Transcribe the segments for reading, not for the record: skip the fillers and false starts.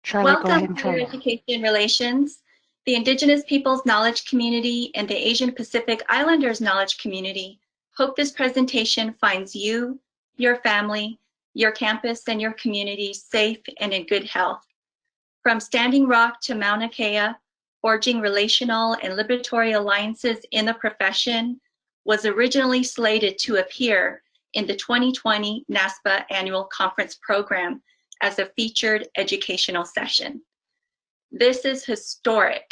Charlotte, go ahead Welcome and to try it. Education Relations, the Indigenous Peoples Knowledge Community and the Asian Pacific Islanders Knowledge Community. Hope this presentation finds you, your family, your campus, and your community safe and in good health. From Standing Rock to Mauna Kea, forging relational and liberatory alliances in the profession was originally slated to appear in the 2020 NASPA Annual Conference Program as a featured educational session. This is historic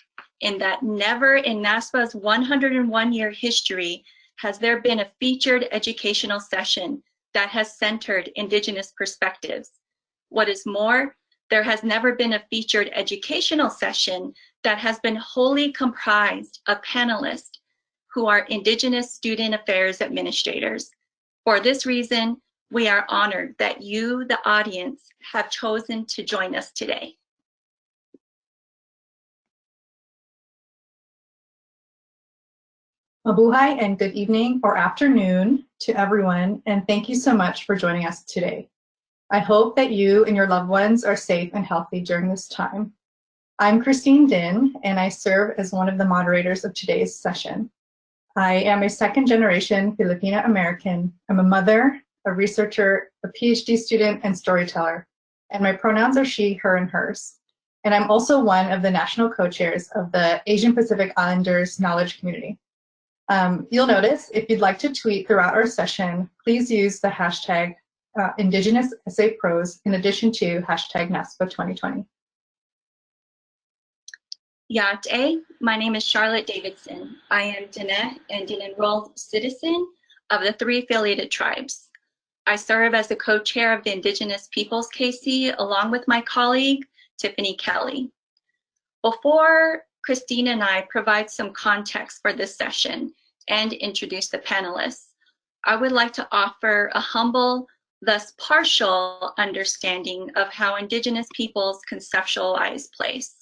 in that never in NASPA's 101-year history has there been a featured educational session that has centered Indigenous perspectives. What is more, there has never been a featured educational session that has been wholly comprised of panelists who are Indigenous student affairs administrators. For this reason, we are honored that you, the audience, have chosen to join us today. Mabuhay and good evening or afternoon to everyone, and thank you so much for joining us today. I hope that you and your loved ones are safe and healthy during this time. I'm Kristine Din, and I serve as one of the moderators of today's session. I am a second-generation Filipina American. I'm a mother, a researcher, a PhD student, and storyteller, and my pronouns are she, her, and hers. And I'm also one of the national co-chairs of the Asian Pacific Islanders Knowledge Community. You'll notice if you'd like to tweet throughout our session, please use the hashtag IndigenousSAPros in addition to hashtag NASPA 2020. Ya'at'e, my name is Charlotte Davidson. I am Diné and an enrolled citizen of the 3 affiliated tribes. I serve as the co-chair of the Indigenous Peoples KC along with my colleague, Tiffani Kelly. Before Kristine and I provide some context for this session and introduce the panelists, I would like to offer a humble, thus partial understanding of how Indigenous peoples conceptualize place.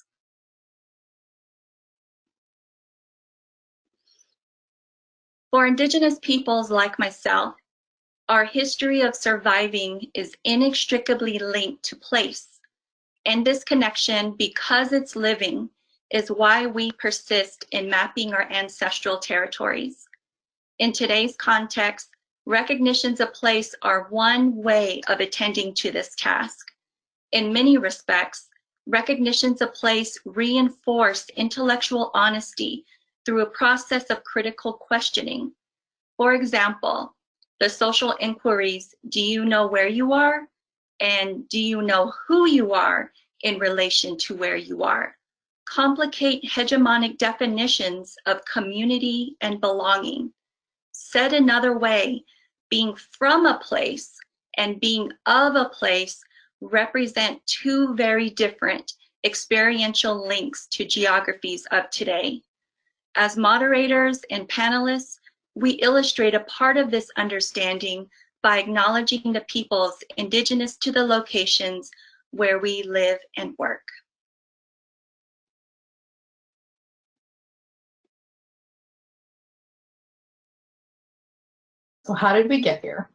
For Indigenous peoples like myself, our history of surviving is inextricably linked to place. And this connection, because it's living, is why we persist in mapping our ancestral territories. In today's context, recognitions of place are one way of attending to this task. In many respects, recognitions of place reinforce intellectual honesty through a process of critical questioning. For example, the social inquiries, do you know where you are? And do you know who you are in relation to where you are? Complicate hegemonic definitions of community and belonging. Said another way, being from a place and being of a place represent 2 very different experiential links to geographies of today. As moderators and panelists, we illustrate a part of this understanding by acknowledging the peoples indigenous to the locations where we live and work. So how did we get here?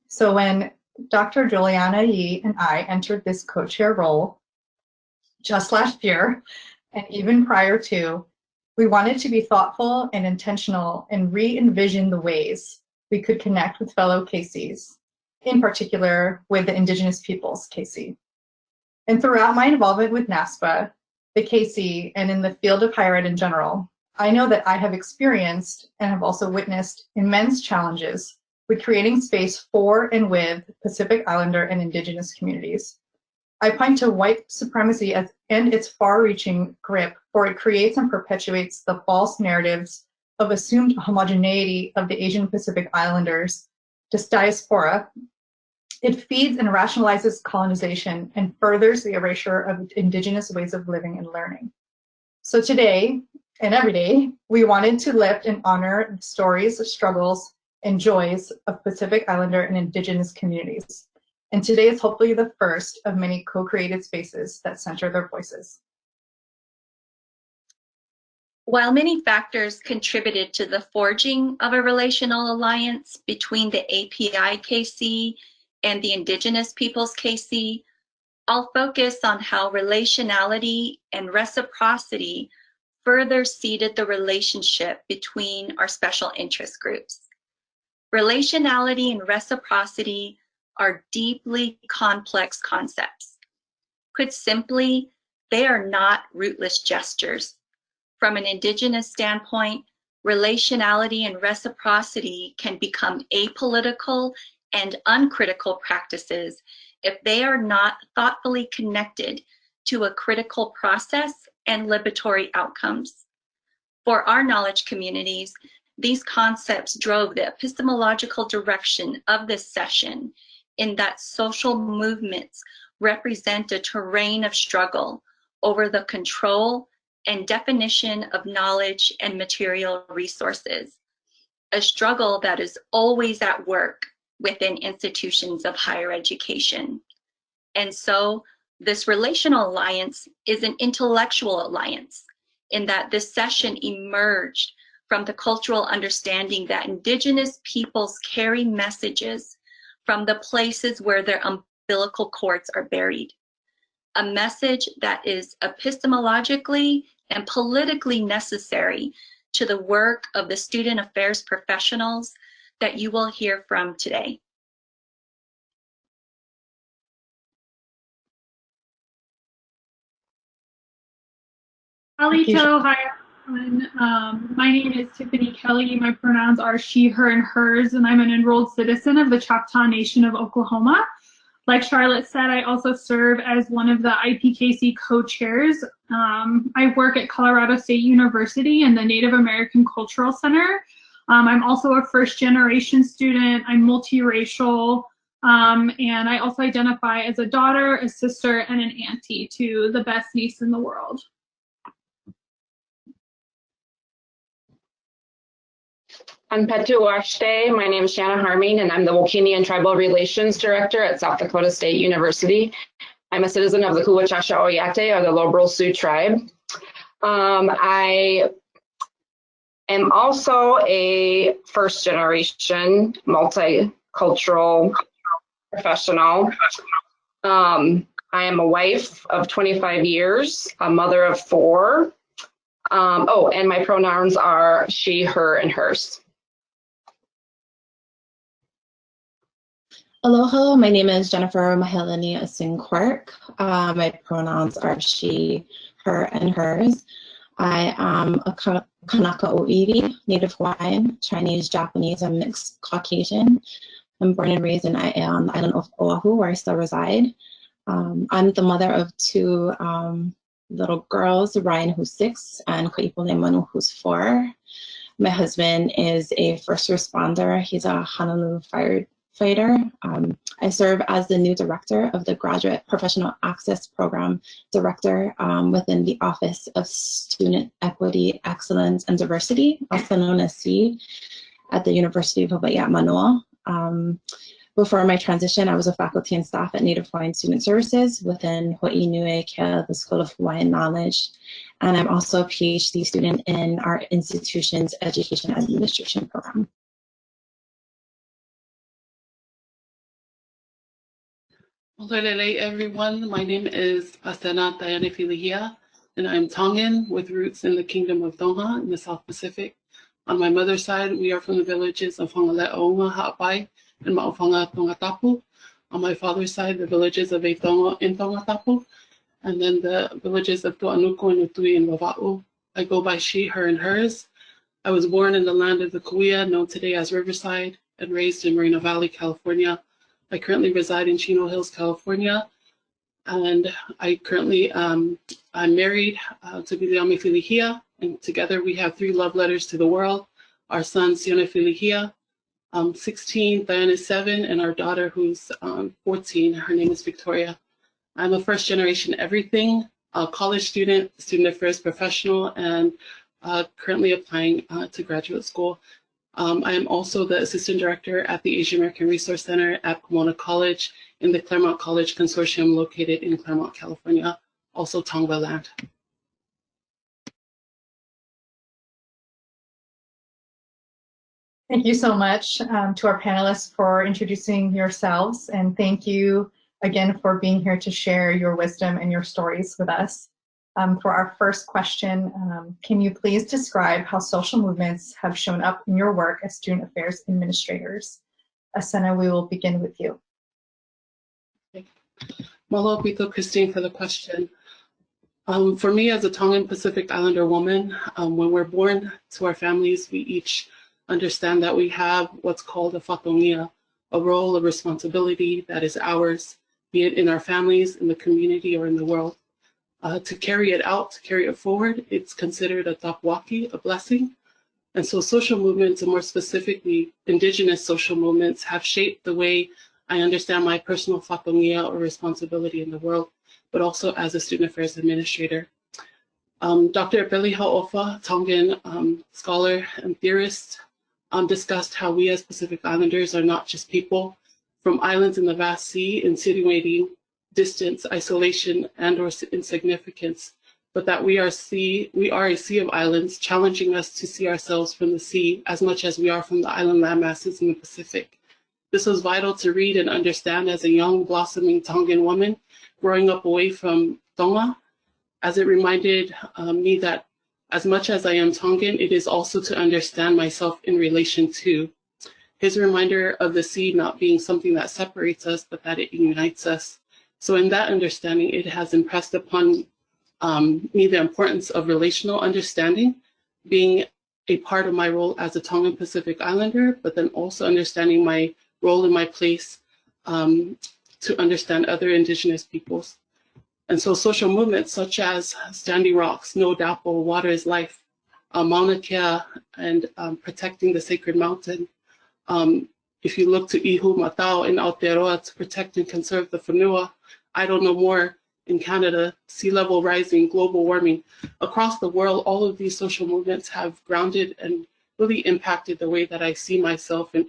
So when Dr. Juliana Yee and I entered this co-chair role just last year, and even prior to, we wanted to be thoughtful and intentional and re-envision the ways we could connect with fellow KCs, in particular with the Indigenous Peoples KC. And throughout my involvement with NASPA, the KC, and in the field of higher ed in general, I know that I have experienced and have also witnessed immense challenges with creating space for and with Pacific Islander and Indigenous communities. I point to white supremacy and its far-reaching grip, for it creates and perpetuates the false narratives of assumed homogeneity of the Asian Pacific Islanders, diaspora. It feeds and rationalizes colonization and furthers the erasure of Indigenous ways of living and learning. So today, and every day, we wanted to lift and honor the stories, struggles, and joys of Pacific Islander and Indigenous communities. And today is hopefully the first of many co-created spaces that center their voices. While many factors contributed to the forging of a relational alliance between the API KC and the Indigenous Peoples KC, I'll focus on how relationality and reciprocity further seeded the relationship between our special interest groups. Relationality and reciprocity are deeply complex concepts. Put simply, they are not rootless gestures. From an Indigenous standpoint, relationality and reciprocity can become apolitical and uncritical practices if they are not thoughtfully connected to a critical process and liberatory outcomes. For our knowledge communities, these concepts drove the epistemological direction of this session in that social movements represent a terrain of struggle over the control and definition of knowledge and material resources, a struggle that is always at work within institutions of higher education. And so this relational alliance is an intellectual alliance in that this session emerged from the cultural understanding that Indigenous peoples carry messages from the places where their umbilical cords are buried. A message that is epistemologically and politically necessary to the work of the student affairs professionals that you will hear from today. Alito, hi everyone. My name is Tiffani Kelly. My pronouns are she, her, and hers, and I'm an enrolled citizen of the Choctaw Nation of Oklahoma. Like Charlotte said, I also serve as one of the IPKC co-chairs. I work at Colorado State University in the Native American Cultural Center. I'm also a first-generation student. I'm multiracial, and I also identify as a daughter, a sister, and an auntie to the best niece in the world. On Petuwashte, my name is Shana Harming, and I'm the Wokini and Tribal Relations Director at South Dakota State University. I'm a citizen of the Kuwachasha Oyate, or the Lobral Sioux tribe. I am also a first-generation multicultural professional. I am a wife of 25 years, a mother of 4. And my pronouns are she, her, and hers. Aloha, my name is Jennifer Mahalani Asing Quirk. My pronouns are she, her, and hers. I am a Kanaka Oiri, Native Hawaiian, Chinese, Japanese, and mixed Caucasian. I'm born and raised on the island of Oahu, where I still reside. I'm the mother of 2 little girls, Ryan, who's 6, and Kaipole Manu, who's 4. My husband is a first responder. He's a Honolulu firefighter. I serve as the new director of the Graduate Professional Access Program Director within the Office of Student Equity, Excellence, and Diversity, also known as SEED, at the University of Hawaii at Manoa. Before my transition, I was a faculty and staff at Native Hawaiian Student Services within inui'kea, the School of Hawaiian Knowledge. And I'm also a PhD student in our institution's Education Administration program. Olelele everyone, my name is Asena Filihia, and I'm Tongan with roots in the Kingdom of Tonga in the South Pacific. On my mother's side, we are from the villages of Hongale'onga, Hawai, and Ma'ofanga, Tongatapu. On my father's side, the villages of Eitonga and Tongatapu, and then the villages of Tuanuku and Utui and Wawa'u. I go by she, her, and hers. I was born in the land of the Kauai, known today as Riverside, and raised in Moreno Valley, California. I currently reside in Chino Hills, California, and I currently, I'm married to Biliame Filihia, and together we have 3 love letters to the world. Our son, Sione Filihia, 16, Diana is 7, and our daughter who's 14, her name is Victoria. I'm a first generation everything, a college student, student affairs professional, and currently applying to graduate school. I am also the assistant director at the Asian American Resource Center at Pomona College in the Claremont College Consortium located in Claremont, California, also Tongva land. Thank you so much to our panelists for introducing yourselves, and thank you again, for being here to share your wisdom and your stories with us. For our first question, can you please describe how social movements have shown up in your work as student affairs administrators? Asena, we will begin with you. Mahalo pito, Kristine, for the question. For me, as a Tongan Pacific Islander woman, when we're born to our families, we each understand that we have what's called a whatongia, a role, a responsibility that is ours, be it in our families, in the community, or in the world. To carry it out, to carry it forward, it's considered a tapwaki, a blessing. And so social movements, and more specifically, indigenous social movements, have shaped the way I understand my personal whatongia or responsibility in the world, but also as a student affairs administrator. Dr. Filihia Ofa, Tongan scholar and theorist, discussed how we as Pacific Islanders are not just people from islands in the vast sea, insinuating distance, isolation, and or insignificance, but that we are a sea of islands, challenging us to see ourselves from the sea as much as we are from the island landmasses in the Pacific. This was vital to read and understand as a young, blossoming Tongan woman growing up away from Tonga, as it reminded me that as much as I am Tongan, it is also to understand myself in relation to. His reminder of the sea not being something that separates us, but that it unites us. So in that understanding, it has impressed upon me the importance of relational understanding, being a part of my role as a Tongan Pacific Islander, but then also understanding my role and my place to understand other indigenous peoples. And so social movements such as Standing Rocks, No Dapo, Water is Life, Mauna Kea, and protecting the sacred mountain. If you look to Ihu Matao in Aotearoa to protect and conserve the whenua, I don't know more in Canada, sea level rising, global warming. Across the world, all of these social movements have grounded and really impacted the way that I see myself and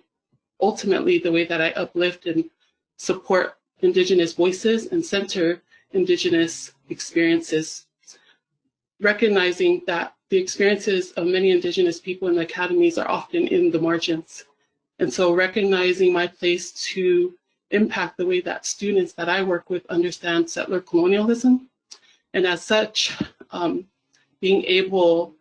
ultimately the way that I uplift and support Indigenous voices and center Indigenous experiences. Recognizing that the experiences of many Indigenous people in the academies are often in the margins. And so recognizing my place to impact the way that students that I work with understand settler colonialism. And as such, being able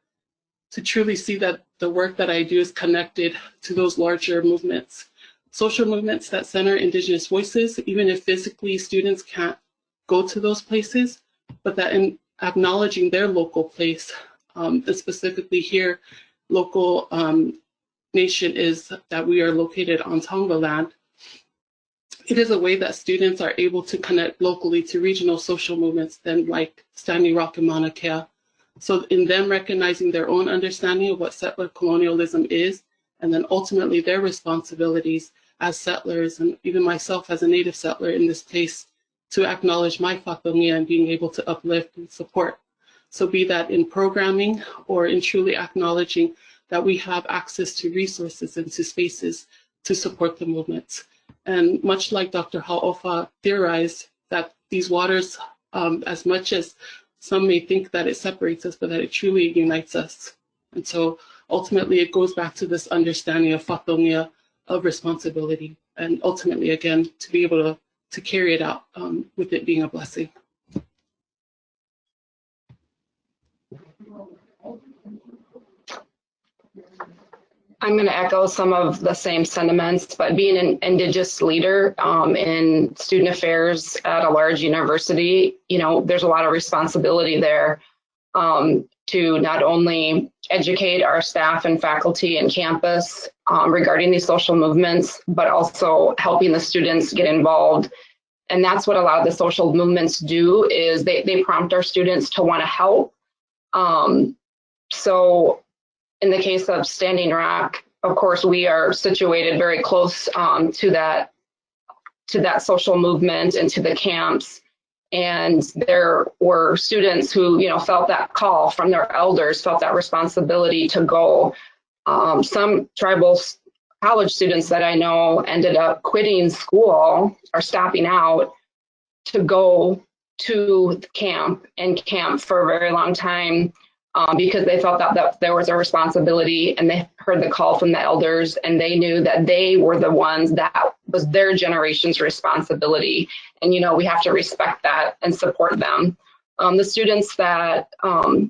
to truly see that the work that I do is connected to those larger movements. Social movements that center Indigenous voices, even if physically students can't go to those places, but that in acknowledging their local place, and specifically here, local nation is that we are located on Tonga land. It is a way that students are able to connect locally to regional social movements than like Standing Rock and Mauna Kea. So in them recognizing their own understanding of what settler colonialism is, and then ultimately their responsibilities as settlers, and even myself as a native settler in this place, to acknowledge my whatongia and being able to uplift and support. So be that in programming or in truly acknowledging that we have access to resources and to spaces to support the movements. And much like Dr. Ha'ofa theorized, that these waters, as much as some may think that it separates us, but that it truly unites us. And so ultimately it goes back to this understanding of whatongia, of responsibility, and ultimately, again, to be able to carry it out with it being a blessing. I'm going to echo some of the same sentiments, but being an Indigenous leader in student affairs at a large university, there's a lot of responsibility there to not only educate our staff and faculty and campus regarding these social movements, but also helping the students get involved. And that's what a lot of the social movements do, is they prompt our students to want to help. So in the case of Standing Rock, of course, we are situated very close to that social movement and to the camps. And there were students who, felt that call from their elders, felt that responsibility to go. Some tribal college students that I know ended up quitting school or stopping out to go to camp and camp for a very long time. Because they felt that there was a responsibility, and they heard the call from the elders, and they knew that they were the ones that was their generation's responsibility. And, you know, we have to respect that and support them. The students that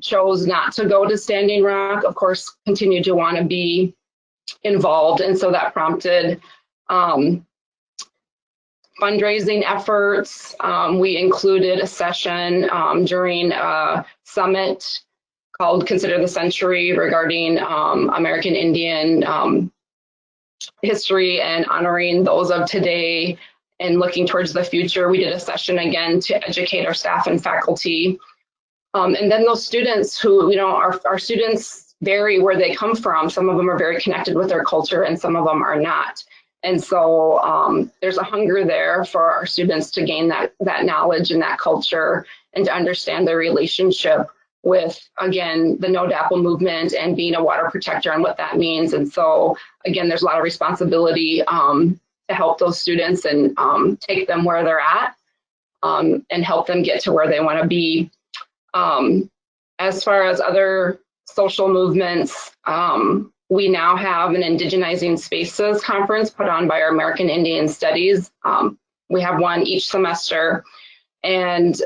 chose not to go to Standing Rock, of course, continue to want to be involved. And so that prompted fundraising efforts. We included a session during a summit called Consider the Century regarding American Indian history and honoring those of today and looking towards the future. We did a session again to educate our staff and faculty. And then those students who, you know, our students vary where they come from. Some of them are very connected with their culture and some of them are not. And so there's a hunger there for our students to gain that knowledge and that culture and to understand their relationship with, again, the No DAPL movement and being a water protector and what that means. And so, again, there's a lot of responsibility to help those students and take them where they're at and help them get to where they want to be. As far as other social movements, we now have an Indigenizing Spaces conference put on by our American Indian Studies. We have one each semester. And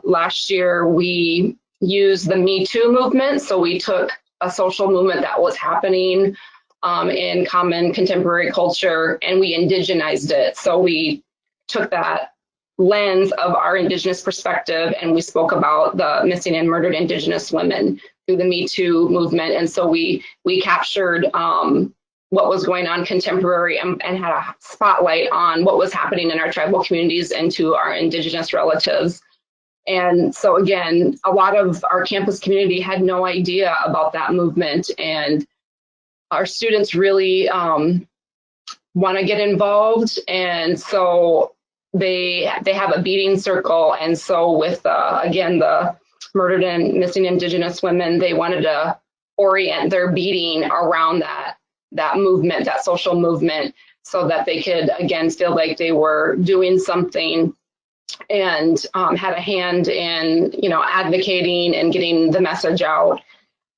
last year we used the Me Too movement. So we took a social movement that was happening in common contemporary culture and we indigenized it. So we took that lens of our Indigenous perspective and we spoke about the missing and murdered Indigenous women through the Me Too movement. And so we captured what was going on contemporary and had a spotlight on what was happening in our tribal communities and to our Indigenous relatives. And so again, a lot of our campus community had no idea about that movement, and our students really want to get involved. And so they have a beading circle. And so with, again, the murdered and missing Indigenous women, they wanted to orient their beading around that movement, that social movement, so that they could, again, feel like they were doing something and had a hand in, you know, advocating and getting the message out.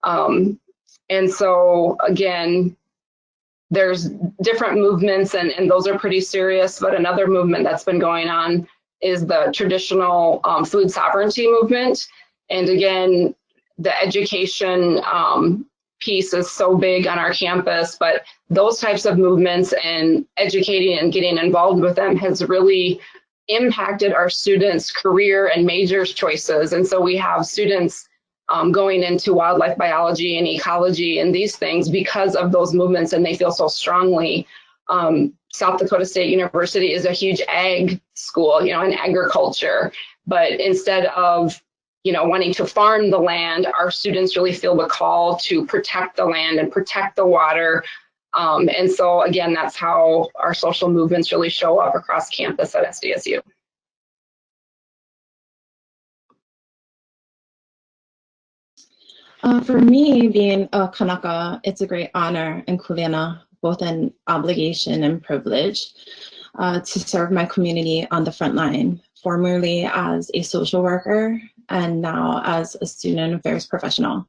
And so, again, there's different movements and those are pretty serious, but another movement that's been going on is the traditional food sovereignty movement. And again, the education piece is so big on our campus, but those types of movements and educating and getting involved with them has really impacted our students' career and majors choices. And so we have students going into wildlife biology and ecology and these things because of those movements, and they feel so strongly. South Dakota State University is a huge ag school, you know, in agriculture, but instead of, you know, wanting to farm the land, our students really feel the call to protect the land and protect the water. And so again, that's how our social movements really show up across campus at SDSU. For me, being a Kanaka, it's a great honor and kuleana, both an obligation and privilege, to serve my community on the front line, formerly as a social worker and now as a student affairs professional.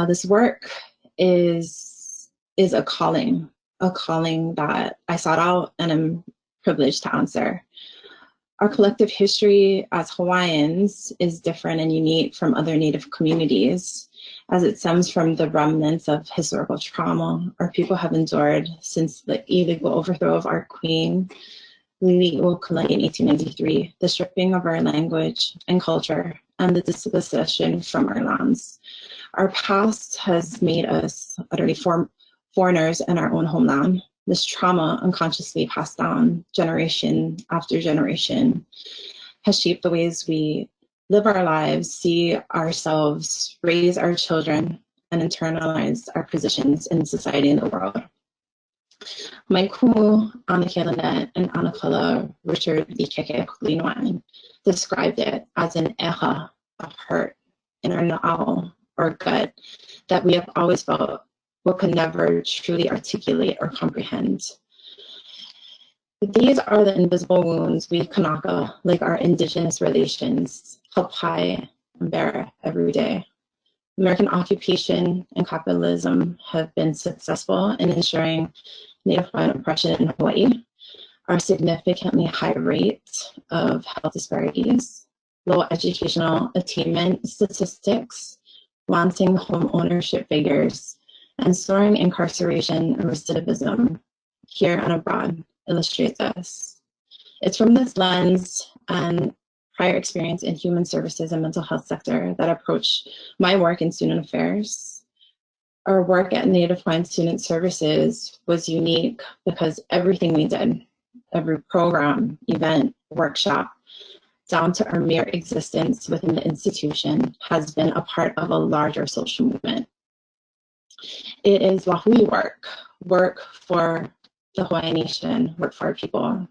This work is a calling that I sought out and am privileged to answer. Our collective history as Hawaiians is different and unique from other Native communities, as it stems from the remnants of historical trauma our people have endured since the illegal overthrow of our queen, inui'kea, in 1893, the stripping of our language and culture, and the dispossession from our lands. Our past has made us utterly foreigners in our own homeland. This trauma, unconsciously passed down generation after generation, has shaped the ways we live our lives, see ourselves, raise our children, and internalize our positions in society and the world. My kumu, Mauna Kea and Anakala Richard Likeke Kulinoan described it as an eha, a hurt in our na'au, or gut, that we have always felt but could never truly articulate or comprehend. These are the invisible wounds we Kanaka, like our Indigenous relations, help hide and bear every day. American occupation and capitalism have been successful in ensuring Native Hawaiian oppression in Hawaii, our significantly high rate of health disparities, low educational attainment statistics, wanting home ownership figures, and soaring incarceration and recidivism here and abroad illustrates this. It's from this lens and prior experience in human services and mental health sector that approach my work in student affairs. Our work at Native Hawaiian Student Services was unique because everything we did, every program, event, workshop, down to our mere existence within the institution, has been a part of a larger social movement. It is wahui work for the Hawaiian Nation, work for our people.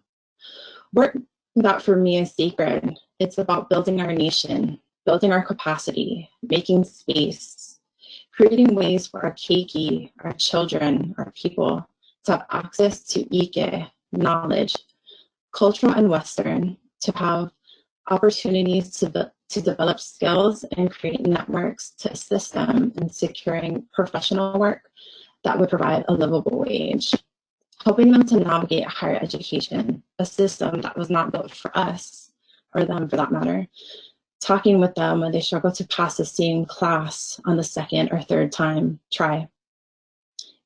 Work that for me is sacred. It's about building our nation, building our capacity, making space, creating ways for our keiki, our children, our people to have access to inui'kea, knowledge, cultural and Western, to have opportunities to develop skills and create networks to assist them in securing professional work that would provide a livable wage, helping them to navigate higher education, a system that was not built for us, or them for that matter, talking with them when they struggle to pass the same class on the second or third time try,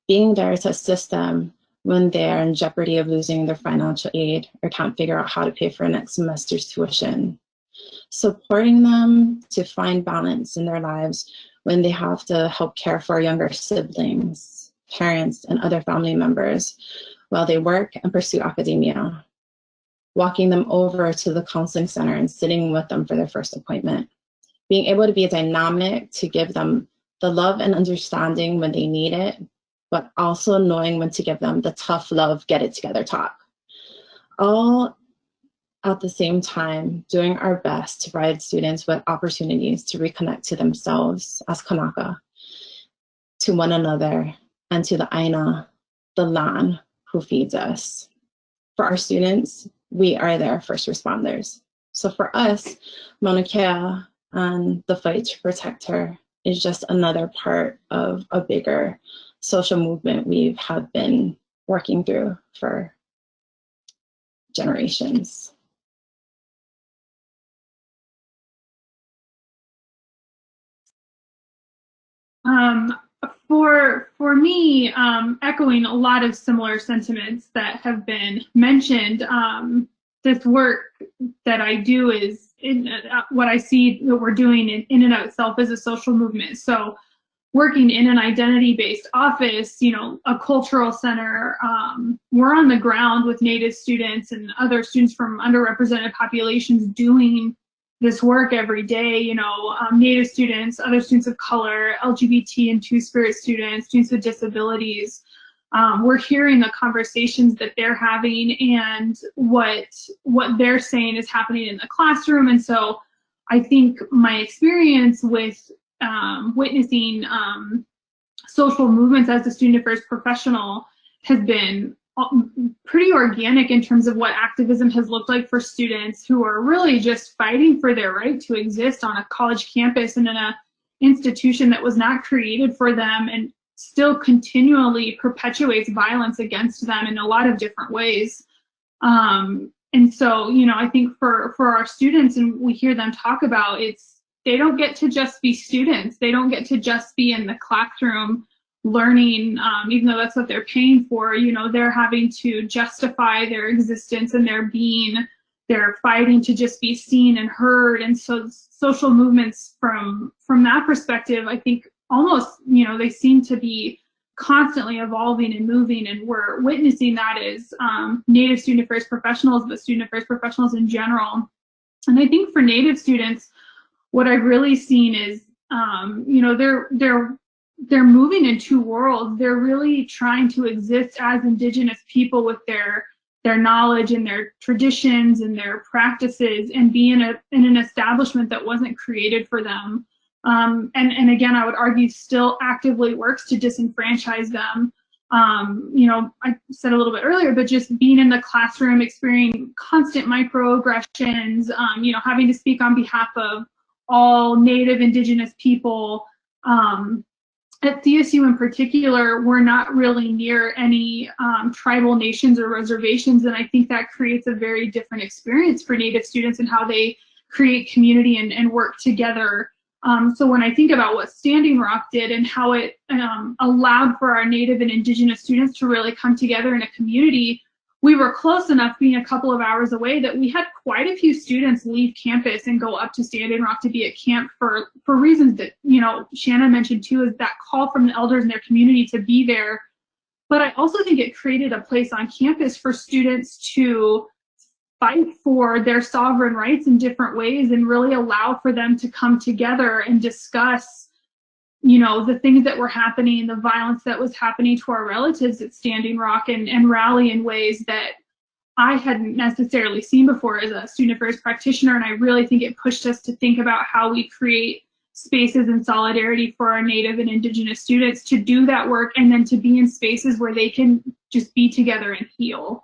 being there to assist them when they're in jeopardy of losing their financial aid or can't figure out how to pay for next semester's tuition, supporting them to find balance in their lives when they have to help care for younger siblings, parents, and other family members while they work and pursue academia, walking them over to the counseling center and sitting with them for their first appointment, being able to be dynamic to give them the love and understanding when they need it, but also knowing when to give them the tough love, get it together talk. All at the same time, doing our best to provide students with opportunities to reconnect to themselves as Kanaka, to one another, and to the Aina, the land who feeds us. For our students, we are their first responders. So for us, Mauna Kea and the fight to protect her is just another part of a bigger social movement we have been working through for generations. For me, echoing a lot of similar sentiments that have been mentioned, this work that I do is what I see that we're doing in and of itself is a social movement. So working in an identity-based office, you know, a cultural center, we're on the ground with Native students and other students from underrepresented populations doing this work every day, you know, Native students, other students of color, LGBT and Two-Spirit students, students with disabilities. We're hearing the conversations that they're having and what they're saying is happening in the classroom. And so I think my experience with witnessing social movements as a student affairs professional has been pretty organic in terms of what activism has looked like for students who are really just fighting for their right to exist on a college campus and in an institution that was not created for them and still continually perpetuates violence against them in a lot of different ways. And so, you know, I think for our students, and we hear them talk about, they don't get to just be students. They don't get to just be in the classroom learning, even though that's what they're paying for. You know, they're having to justify their existence and their being. They're fighting to just be seen and heard. And so social movements from that perspective, I think almost, you know, they seem to be constantly evolving and moving, and we're witnessing that as Native student affairs professionals, but student affairs professionals in general. And I think for Native students, what I've really seen is, you know, they're moving in two worlds. They're really trying to exist as Indigenous people with their knowledge and their traditions and their practices, and be in an establishment that wasn't created for them. And again, I would argue still actively works to disenfranchise them. You know, I said a little bit earlier, but just being in the classroom, experiencing constant microaggressions, you know, having to speak on behalf of all Native Indigenous people, at CSU in particular, we're not really near any tribal nations or reservations, and I think that creates a very different experience for Native students and how they create community and work together. So when I think about what Standing Rock did and how it allowed for our Native and Indigenous students to really come together in a community, we were close enough, being a couple of hours away, that we had quite a few students leave campus and go up to Standing Rock to be at camp for reasons that, you know, Shana mentioned too, is that call from the elders in their community to be there. But I also think it created a place on campus for students to fight for their sovereign rights in different ways and really allow for them to come together and discuss, you know, the things that were happening, the violence that was happening to our relatives at Standing Rock, and rally in ways that I hadn't necessarily seen before as a student affairs practitioner. And I really think it pushed us to think about how we create spaces in solidarity for our Native and Indigenous students to do that work, and then to be in spaces where they can just be together and heal.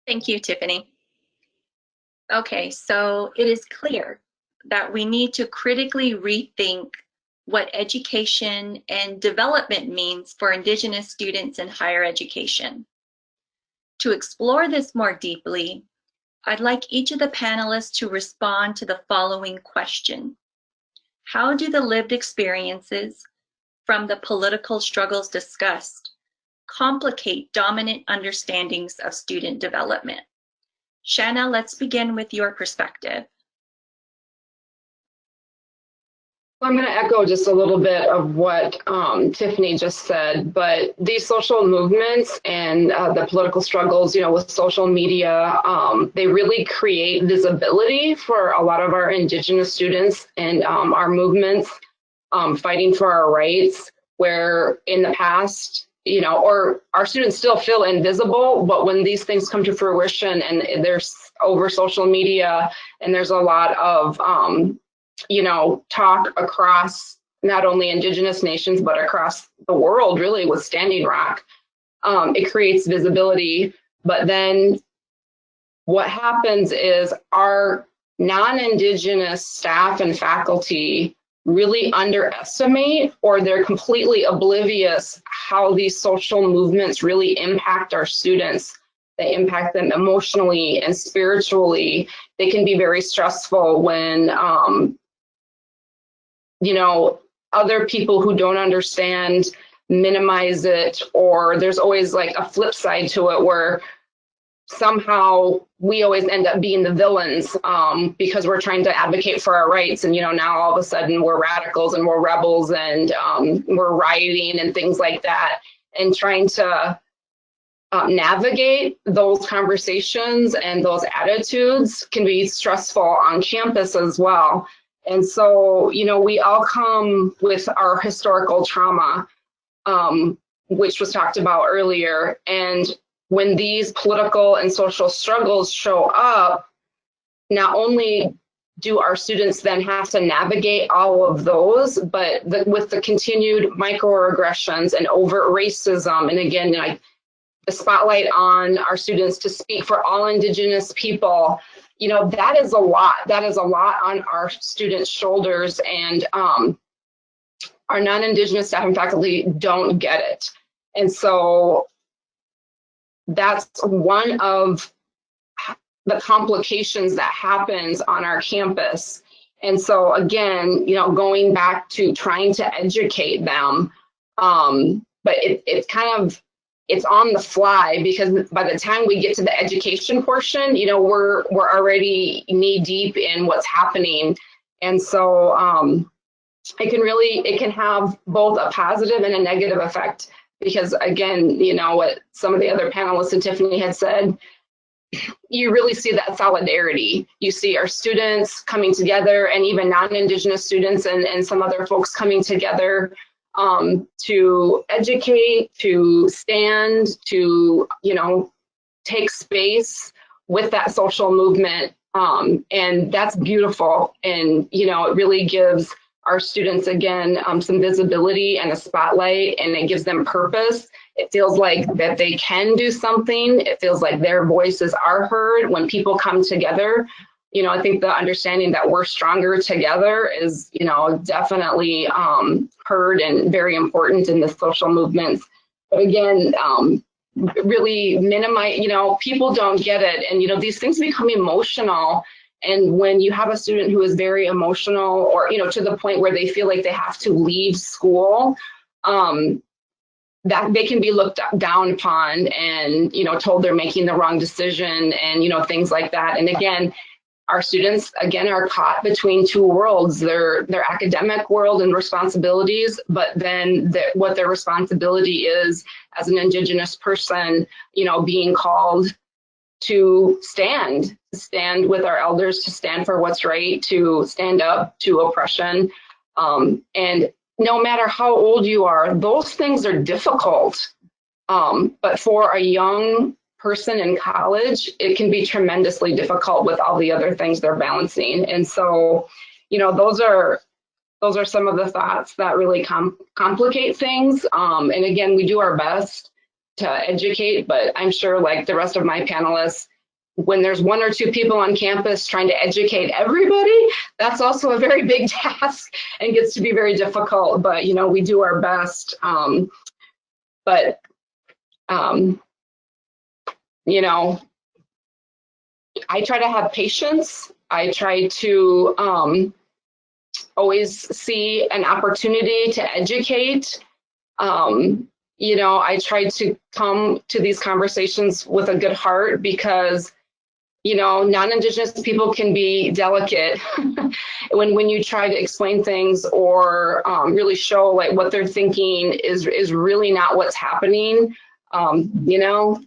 Thank you, Tiffani. Okay, so it is clear that we need to critically rethink what education and development means for Indigenous students in higher education. To explore this more deeply, I'd like each of the panelists to respond to the following question. How do the lived experiences from the political struggles discussed complicate dominant understandings of student development? Shana, let's begin with your perspective. I'm going to echo just a little bit of what Tiffani just said, but these social movements and the political struggles, you know, with social media, they really create visibility for a lot of our Indigenous students and our movements fighting for our rights, where in the past, you know, or our students still feel invisible, but when these things come to fruition and there's over social media and there's a lot of, you know, talk across not only Indigenous nations, but across the world, really, with Standing Rock, it creates visibility. But then what happens is our non-Indigenous staff and faculty really underestimate, or they're completely oblivious how these social movements really impact our students. They impact them emotionally and spiritually. They can be very stressful when, you know, other people who don't understand minimize it, or there's always like a flip side to it where somehow we always end up being the villains because we're trying to advocate for our rights. And, you know, now all of a sudden we're radicals and we're rebels and we're rioting and things like that. And trying to navigate those conversations and those attitudes can be stressful on campus as well. And so, you know, we all come with our historical trauma, which was talked about earlier. And when these political and social struggles show up, not only do our students then have to navigate all of those, but with the continued microaggressions and overt racism, and again, like the spotlight on our students to speak for all Indigenous people, you know, that is a lot. That is a lot on our students' shoulders, and our non-Indigenous staff and faculty don't get it. And so that's one of the complications that happens on our campus. And so again, you know, going back to trying to educate them, but it's kind of, it's on the fly, because by the time we get to the education portion, you know, we're already knee deep in what's happening. And so it can have both a positive and a negative effect, because again, you know, what some of the other panelists and Tiffani had said, you really see that solidarity. You see our students coming together, and even non-Indigenous students and some other folks coming together to educate, to stand, to, you know, take space with that social movement. And that's beautiful. And, you know, it really gives our students, again, some visibility and a spotlight, and it gives them purpose. It feels like that they can do something. It feels like their voices are heard when people come together. You know, I think the understanding that we're stronger together is, you know, definitely heard and very important in the social movements. But again, really minimize, you know, people don't get it. And, you know, these things become emotional. And when you have a student who is very emotional, or, you know, to the point where they feel like they have to leave school, that they can be looked down upon and, you know, told they're making the wrong decision and, you know, things like that. And again, our students, again, are caught between two worlds, their academic world and responsibilities, but then what their responsibility is as an Indigenous person, you know, being called to stand with our elders, to stand for what's right, to stand up to oppression. And no matter how old you are, those things are difficult. But for a young person in college, it can be tremendously difficult with all the other things they're balancing. And so, you know, those are some of the thoughts that really complicate things. And again, we do our best to educate, but I'm sure, like the rest of my panelists, when there's one or two people on campus trying to educate everybody, that's also a very big task and gets to be very difficult. But, you know, we do our best. You know, I try to have patience. I try to always see an opportunity to educate. You know, I try to come to these conversations with a good heart because, you know, non-Indigenous people can be delicate when you try to explain things or really show like what they're thinking is really not what's happening. You know,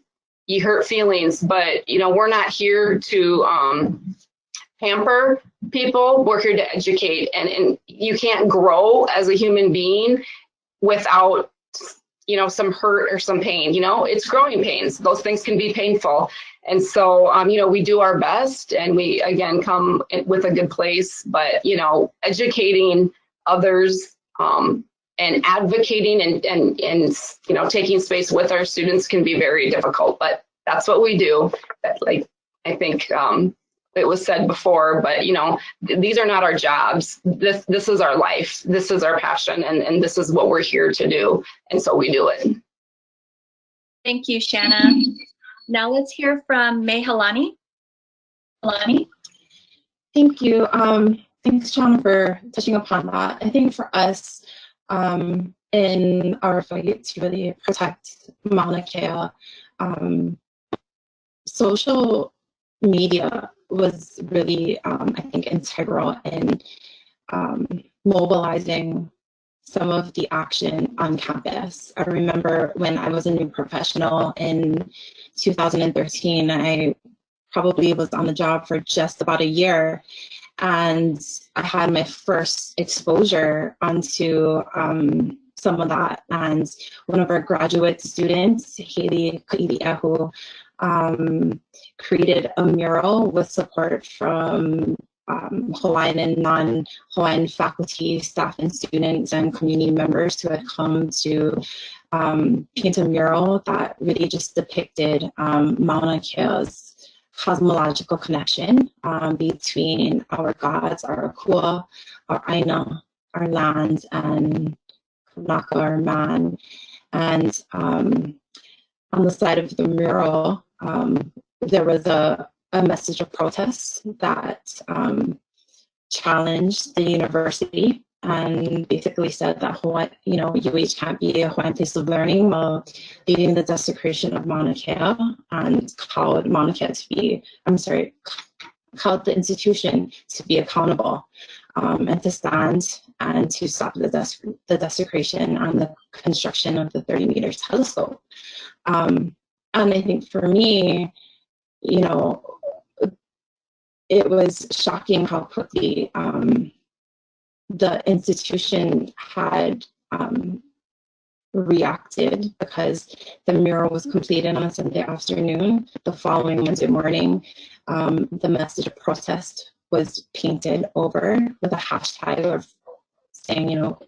you hurt feelings, but, you know, we're not here to pamper people. We're here to educate, and you can't grow as a human being without, you know, some hurt or some pain. You know, it's growing pains. Those things can be painful. And so, you know, we do our best, and we, again, come with a good place, but, you know, educating others and advocating and you know, taking space with our students can be very difficult, but that's what we do. Like, I think it was said before, but, you know, these are not our jobs. This is our life. This is our passion, and this is what we're here to do. And so we do it. Thank you, Shana. Now let's hear from Mehalani. Mehalani. Thank you. Thanks, Shana, for touching upon that. I think for us, in our fight to really protect Mauna Kea, social media was really, I think, integral in mobilizing some of the action on campus. I remember when I was a new professional in 2013, I probably was on the job for just about a year, and I had my first exposure onto some of that. And one of our graduate students, inui'kea, created a mural with support from Hawaiian and non-Hawaiian faculty, staff, and students and community members who had come to paint a mural that really just depicted Mauna Kea's cosmological connection between our gods, our akua, our aina, our land, and kanaka, our man. And on the side of the mural, there was a message of protest that challenged the university and basically said that Hawaii, you know, UH can't be a Hawaiian place of learning while leading the desecration of Mauna Kea, and called Mauna Kea to be, called the institution to be accountable and to stand and to stop the desecration and the construction of the 30 meters telescope. And I think for me, you know, it was shocking how quickly the institution had reacted, because the mural was completed on a Sunday afternoon. The following Monday morning, the message of protest was painted over with a hashtag of saying, you know,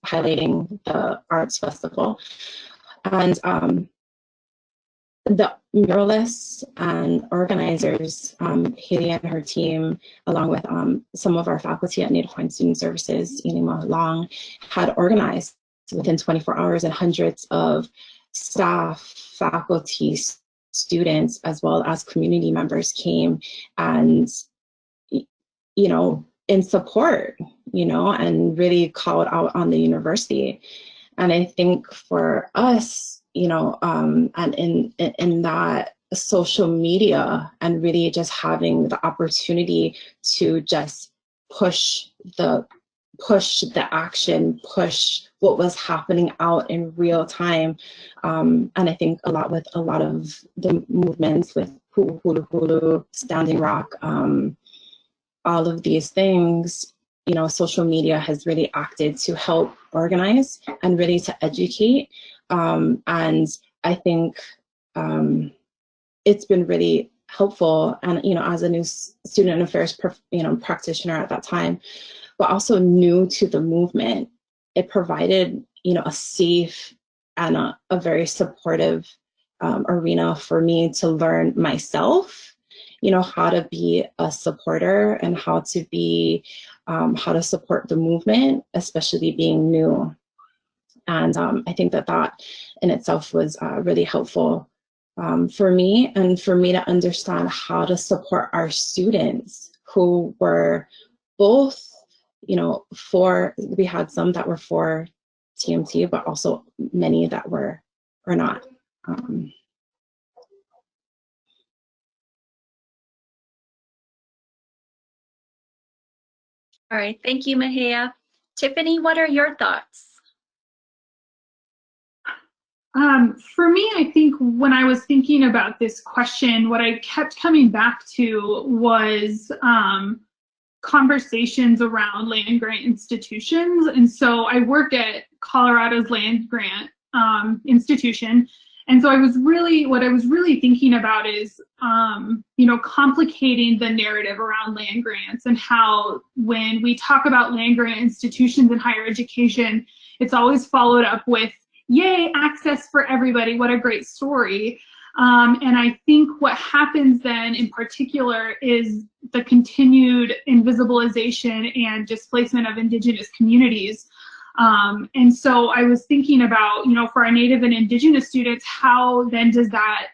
highlighting the arts festival. And the muralists and organizers, Haley and her team, along with some of our faculty at Native Hawaiian Student Services, Inima Long, had organized within 24 hours, and hundreds of staff, faculty, students, as well as community members came and, you know, in support, you know, and really called out on the university. And I think for us, you know, and in that social media, and really just having the opportunity to just push the action, push what was happening out in real time. And I think a lot of the movements with Hulu Hulu, Standing Rock, all of these things, you know, social media has really acted to help organize and really to educate. And I think it's been really helpful. And, you know, as a new student affairs, practitioner at that time, but also new to the movement, it provided, you know, a safe and a very supportive arena for me to learn myself, you know, how to be a supporter and how to be, how to support the movement, especially being new. And I think that in itself was really helpful for me, and for me to understand how to support our students who were both, you know, we had some that were for TMT, but also many that were not. All right, thank you, Mahia. Tiffani, what are your thoughts? For me, I think when I was thinking about this question, what I kept coming back to was conversations around land grant institutions. And so I work at Colorado's land grant institution. And so what I was really thinking about is, you know, complicating the narrative around land grants, and how when we talk about land grant institutions in higher education, it's always followed up with, yay, access for everybody, what a great story. And I think what happens then in particular is the continued invisibilization and displacement of Indigenous communities. And so I was thinking about, you know, for our Native and Indigenous students, how is that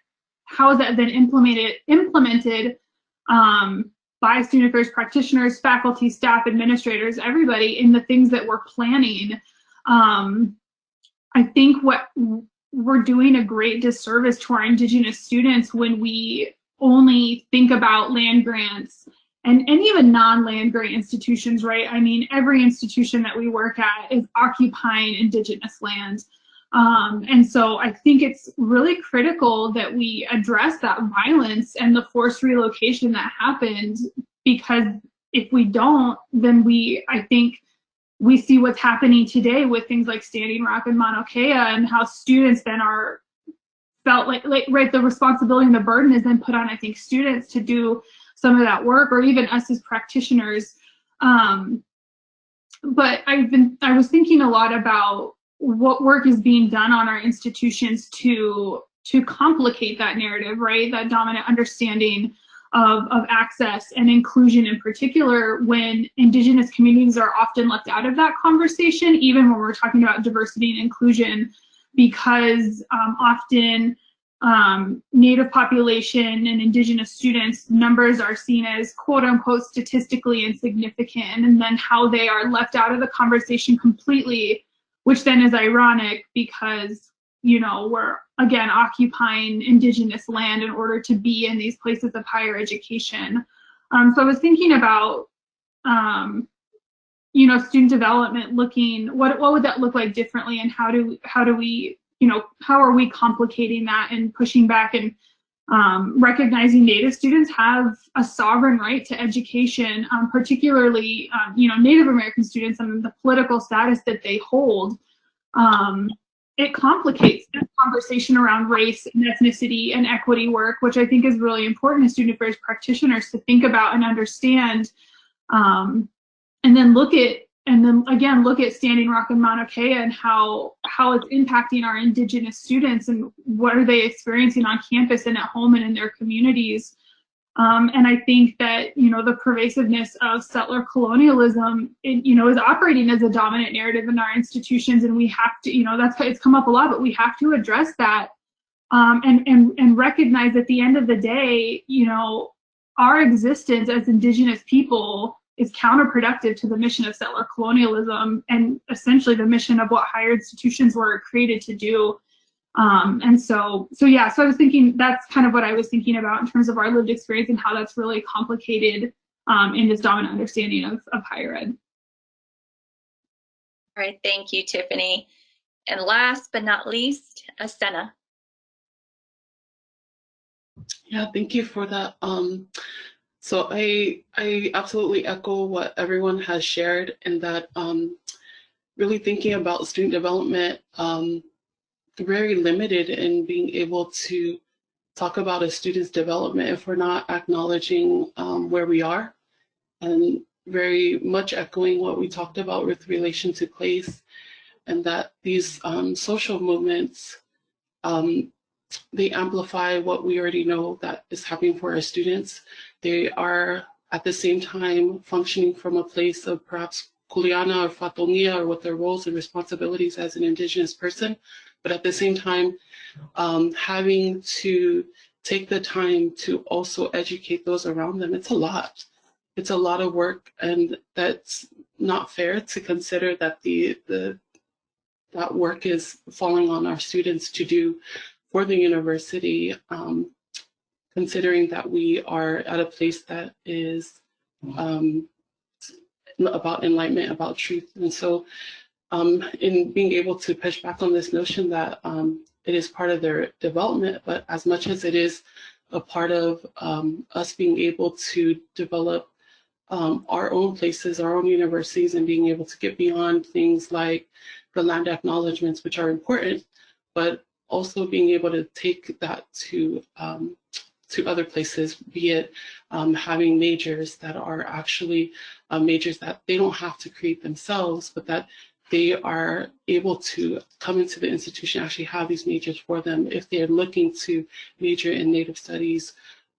then implemented by student affairs practitioners, faculty, staff, administrators, everybody in the things that we're planning. I think we're doing a great disservice to our Indigenous students when we only think about land grants and even non-land grant institutions, right? I mean, every institution that we work at is occupying Indigenous land. And so I think it's really critical that we address that violence and the forced relocation that happened, because if we don't, then I think we see what's happening today with things like Standing Rock and Mauna Kea, and how students then felt like right, the responsibility and the burden is then put on, I think, students to do some of that work, or even us as practitioners. But I was thinking a lot about what work is being done on our institutions to complicate that narrative, right? That dominant understanding of access and inclusion, in particular, when Indigenous communities are often left out of that conversation, even when we're talking about diversity and inclusion, because often Native population and Indigenous students numbers are seen as quote unquote statistically insignificant, and then how they are left out of the conversation completely, which then is ironic because, you know, we're again occupying Indigenous land in order to be in these places of higher education. So I was thinking about, you know, student development, looking what would that look like differently, and how do we, you know, how are we complicating that and pushing back, and recognizing Native students have a sovereign right to education, particularly, you know, Native American students and the political status that they hold. It complicates the conversation around race and ethnicity and equity work, which I think is really important as student affairs practitioners to think about and understand, and then look at then again, look at Standing Rock and Mauna Kea and how it's impacting our Indigenous students and what are they experiencing on campus and at home and in their communities. And I think that, the pervasiveness of settler colonialism, is operating as a dominant narrative in our institutions, and we have to, that's it's come up a lot, but we have to address that, and recognize at the end of the day, our existence as Indigenous people is counterproductive to the mission of settler colonialism and essentially the mission of what higher institutions were created to do. So I was thinking that's kind of what I was thinking about in terms of our lived experience and how that's really complicated in this dominant understanding of higher ed. All right, thank you, Tiffani. And last but not least, Asena. Yeah, thank you for that. So I absolutely echo what everyone has shared, in that really thinking about student development, very limited in being able to talk about a student's development if we're not acknowledging where we are, and very much echoing what we talked about with relation to place, and that these social movements, they amplify what we already know that is happening for our students. They are at the same time functioning from a place of perhaps kuleana or fatongia, or what their roles and responsibilities as an Indigenous person, but at the same time having to take the time to also educate those around them. It's a lot. It's a lot of work, and that's not fair to consider that that work is falling on our students to do for the university, considering that we are at a place that is about enlightenment, about truth. And so in being able to push back on this notion that it is part of their development, but as much as it is a part of us being able to develop our own places, our own universities, and being able to get beyond things like the land acknowledgements, which are important, but also being able to take that to other places, be it having majors that are actually majors that they don't have to create themselves, but that they are able to come into the institution, actually have these majors for them if they're looking to major in Native studies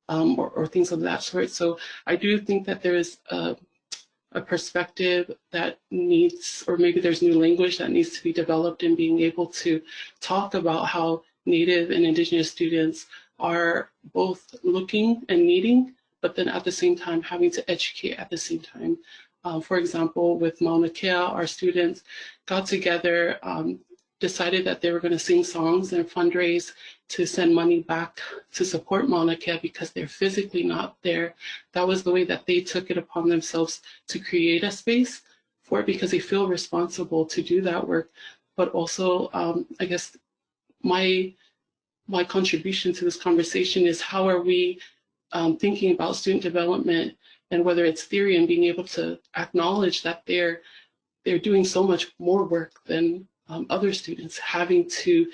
or things of that sort. So I do think that there is a perspective that needs, or maybe there's new language that needs to be developed in being able to talk about how Native and Indigenous students are both looking and needing, but then at the same time having to educate at the same time. For example, with Mauna Kea, our students got together, decided that they were going to sing songs and fundraise to send money back to support Mauna Kea because they're physically not there. That was the way that they took it upon themselves to create a space for it, because they feel responsible to do that work. But also, I guess my contribution to this conversation is how are we thinking about student development, and whether it's theory, and being able to acknowledge that they're doing so much more work than other students, having to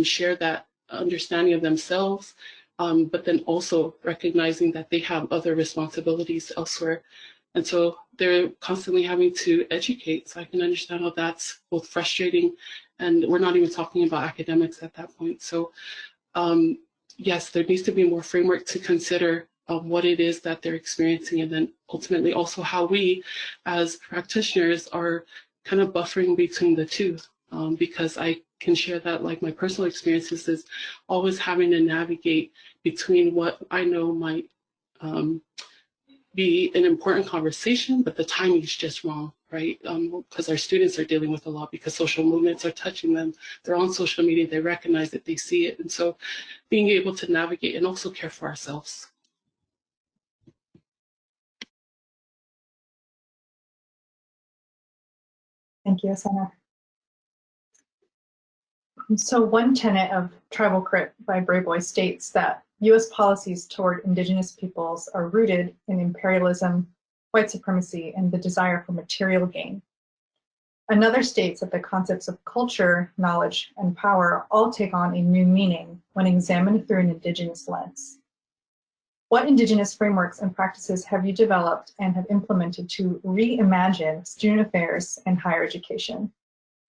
share that understanding of themselves, but then also recognizing that they have other responsibilities elsewhere. And so they're constantly having to educate. So I can understand how that's both frustrating, and we're not even talking about academics at that point. So yes, there needs to be more framework to consider what it is that they're experiencing, and then ultimately also how we as practitioners are kind of buffering between the two, because I can share that, like, my personal experiences is always having to navigate between what I know might be an important conversation, but the timing is just wrong, right? Because our students are dealing with a lot, because social movements are touching them. They're on social media, they recognize it, they see it. And so being able to navigate and also care for ourselves. Thank you, Asena. So one tenet of Tribal Crit by Brave Boy states that U.S. policies toward Indigenous peoples are rooted in imperialism, white supremacy, and the desire for material gain. Another states that the concepts of culture, knowledge, and power all take on a new meaning when examined through an Indigenous lens. What Indigenous frameworks and practices have you developed and have implemented to reimagine student affairs and higher education?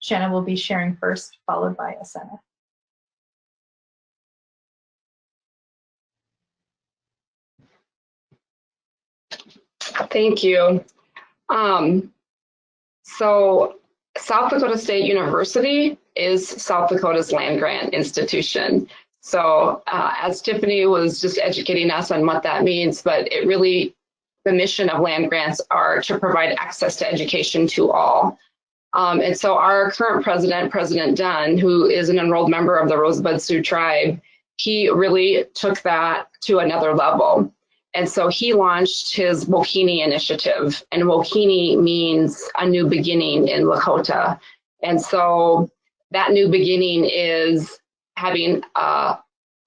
Shana will be sharing first, followed by Asena. Thank you. So South Dakota State University is South Dakota's land grant institution. So as Tiffani was just educating us on what that means, but it really, the mission of land grants are to provide access to education to all. And so our current president, President Dunn, who is an enrolled member of the Rosebud Sioux tribe, he really took that to another level. And so he launched his Wokini initiative, and Wokini means a new beginning in Lakota. And so that new beginning is having a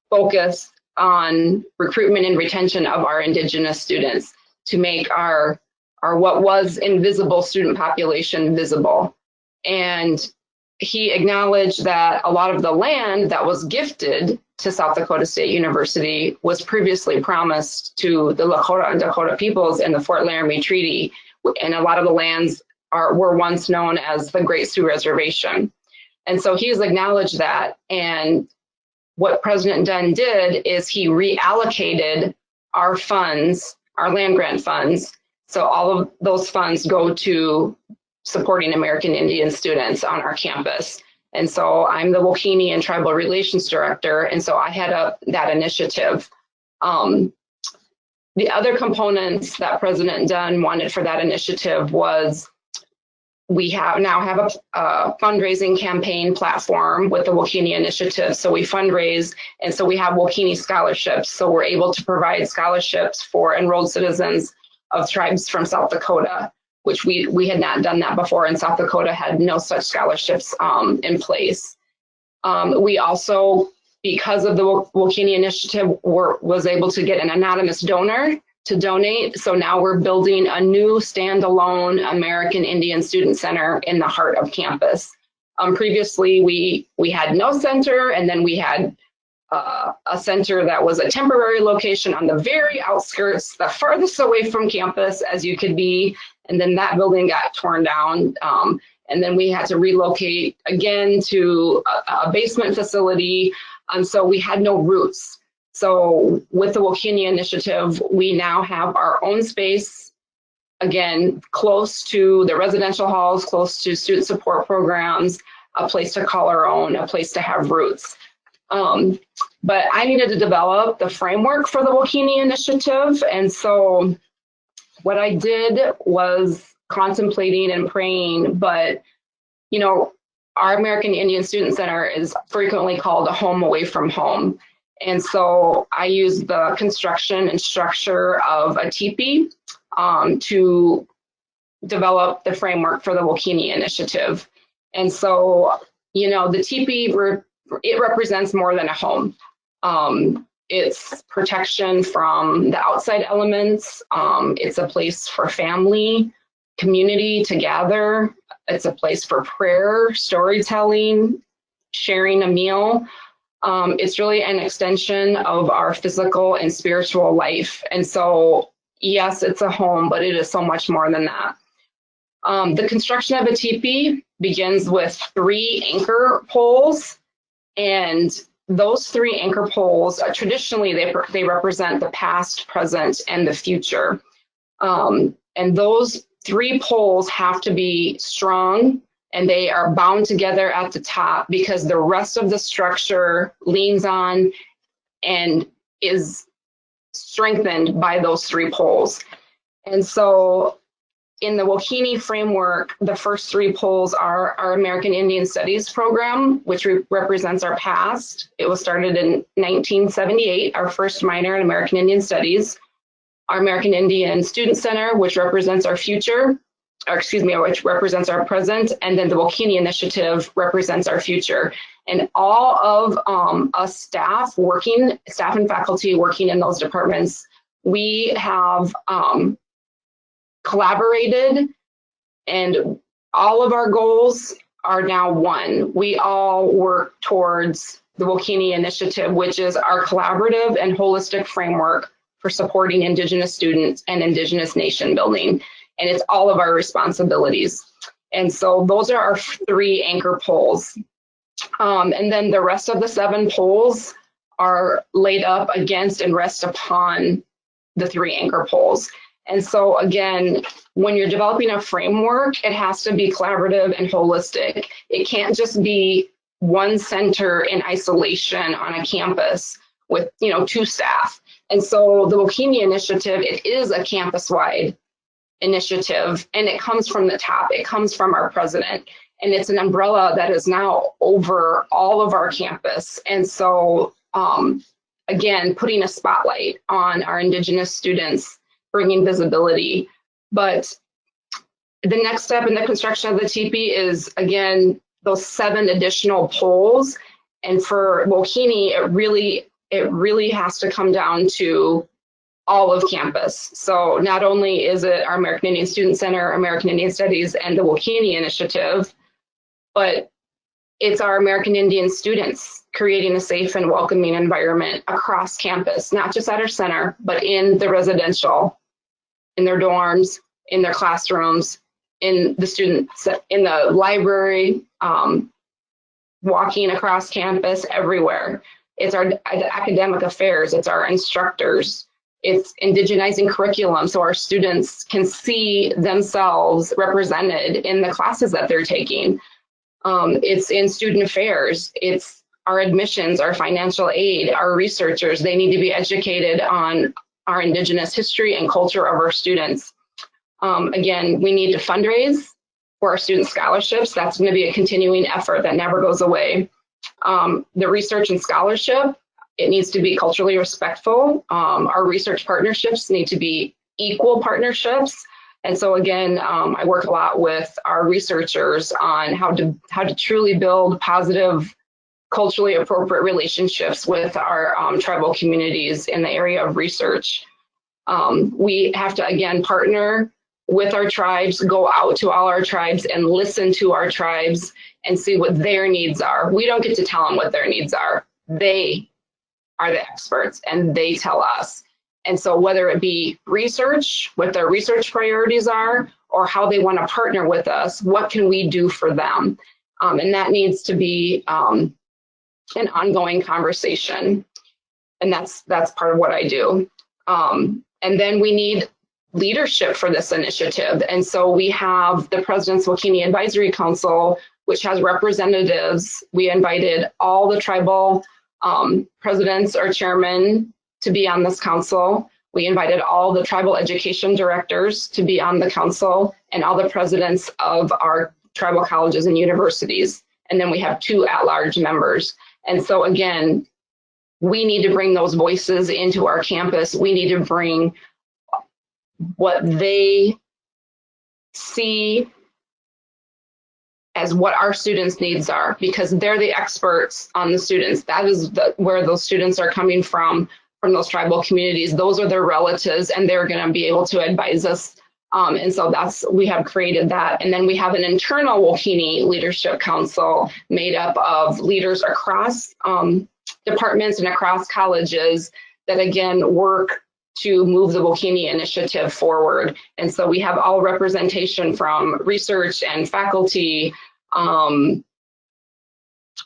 focus on recruitment and retention of our Indigenous students to make our what was invisible student population visible. And he acknowledged that a lot of the land that was gifted to South Dakota State University was previously promised to the Lakota and Dakota peoples in the Fort Laramie Treaty. And a lot of the lands were once known as the Great Sioux Reservation. And so he's acknowledged that. And what President Dunn did is he reallocated our funds, our land grant funds. So all of those funds go to supporting American Indian students on our campus. And so I'm the Wokini and Tribal Relations Director, and so I head up that initiative. The other components that President Dunn wanted for that initiative was we now have a fundraising campaign platform with the Wokini initiative. So we fundraise, and so we have Wokini scholarships. So we're able to provide scholarships for enrolled citizens of tribes from South Dakota, which we had not done that before, and South Dakota had no such scholarships in place. We also, because of the Wokini initiative, was able to get an anonymous donor to donate. So now we're building a new standalone American Indian Student Center in the heart of campus. Previously, we had no center, and then we had a center that was a temporary location on the very outskirts, the farthest away from campus as you could be. And then that building got torn down. And then we had to relocate again to a basement facility. So we had no roots. So with the Wokini initiative, we now have our own space, again, close to the residential halls, close to student support programs, a place to call our own, a place to have roots. But I needed to develop the framework for the Wokini initiative. And so what I did was contemplating and praying, but, you know, our American Indian Student Center is frequently called a home away from home. And so I used the construction and structure of a teepee to develop the framework for the Wokini initiative. And so, you know, the teepee, it represents more than a home. It's protection from the outside elements. It's a place for family, community to gather. It's a place for prayer, storytelling, sharing a meal. It's really an extension of our physical and spiritual life. And so, yes, it's a home, but it is so much more than that. The construction of a teepee begins with 3 anchor poles. And those 3 anchor poles, traditionally, they represent the past, present, and the future. And those 3 poles have to be strong, and they are bound together at the top because the rest of the structure leans on and is strengthened by those 3 poles. And so in the Wokini framework, the first 3 poles are our American Indian Studies program, which represents our past. It was started in 1978, our first minor in American Indian Studies. Our American Indian Student Center, which represents our future, which represents our present, and then the Wokini initiative represents our future. And all of us staff and faculty working in those departments, we have collaborated, and all of our goals are now one. We all work towards the Wokini initiative, which is our collaborative and holistic framework for supporting Indigenous students and Indigenous nation building. And it's all of our responsibilities. And so those are our 3 anchor poles. And then the rest of the 7 poles are laid up against and rest upon the 3 anchor poles. And so again, when you're developing a framework, it has to be collaborative and holistic. It can't just be one center in isolation on a campus with 2 staff. And so the Wokini initiative, it is a campus-wide initiative, and it comes from the top. It comes from our president, and it's an umbrella that is now over all of our campus. And so again, putting a spotlight on our Indigenous students, bringing visibility. But the next step in the construction of the teepee is, again, those 7 additional poles. And for Wokini, it really has to come down to all of campus. So not only is it our American Indian Student Center, American Indian Studies, and the Wokini initiative, but it's our American Indian students creating a safe and welcoming environment across campus, not just at our center, but in the residential, in their dorms, in their classrooms, in the library, walking across campus, everywhere. It's our academic affairs, it's our instructors, it's indigenizing curriculum so our students can see themselves represented in the classes that they're taking. It's in student affairs, it's our admissions, our financial aid, our researchers. They need to be educated on our Indigenous history and culture of our students. Again, we need to fundraise for our student scholarships. That's going to be a continuing effort that never goes away. The research and scholarship, it needs to be culturally respectful. Our research partnerships need to be equal partnerships. And so again, I work a lot with our researchers on how to truly build positive, culturally appropriate relationships with our tribal communities in the area of research. We have to, again, partner with our tribes, go out to all our tribes and listen to our tribes and see what their needs are. We don't get to tell them what their needs are. They are the experts and they tell us. And so whether it be research, what their research priorities are, or how they want to partner with us, what can we do for them? And that needs to be an ongoing conversation. And that's part of what I do. And then we need leadership for this initiative. And so we have the President's Wokini Advisory Council, which has representatives. We invited all the tribal presidents or chairmen to be on this council. We invited all the tribal education directors to be on the council and all the presidents of our tribal colleges and universities. And then we have 2 at-large members. And so again, we need to bring those voices into our campus. We need to bring what they see as what our students' needs are, because they're the experts on the students. That is where those students are coming from those tribal communities. Those are their relatives, and they're going to be able to advise us. And so we have created that. And then we have an internal Wokini Leadership Council made up of leaders across departments and across colleges that, again, work to move the Wokini initiative forward. And so we have all representation from research and faculty.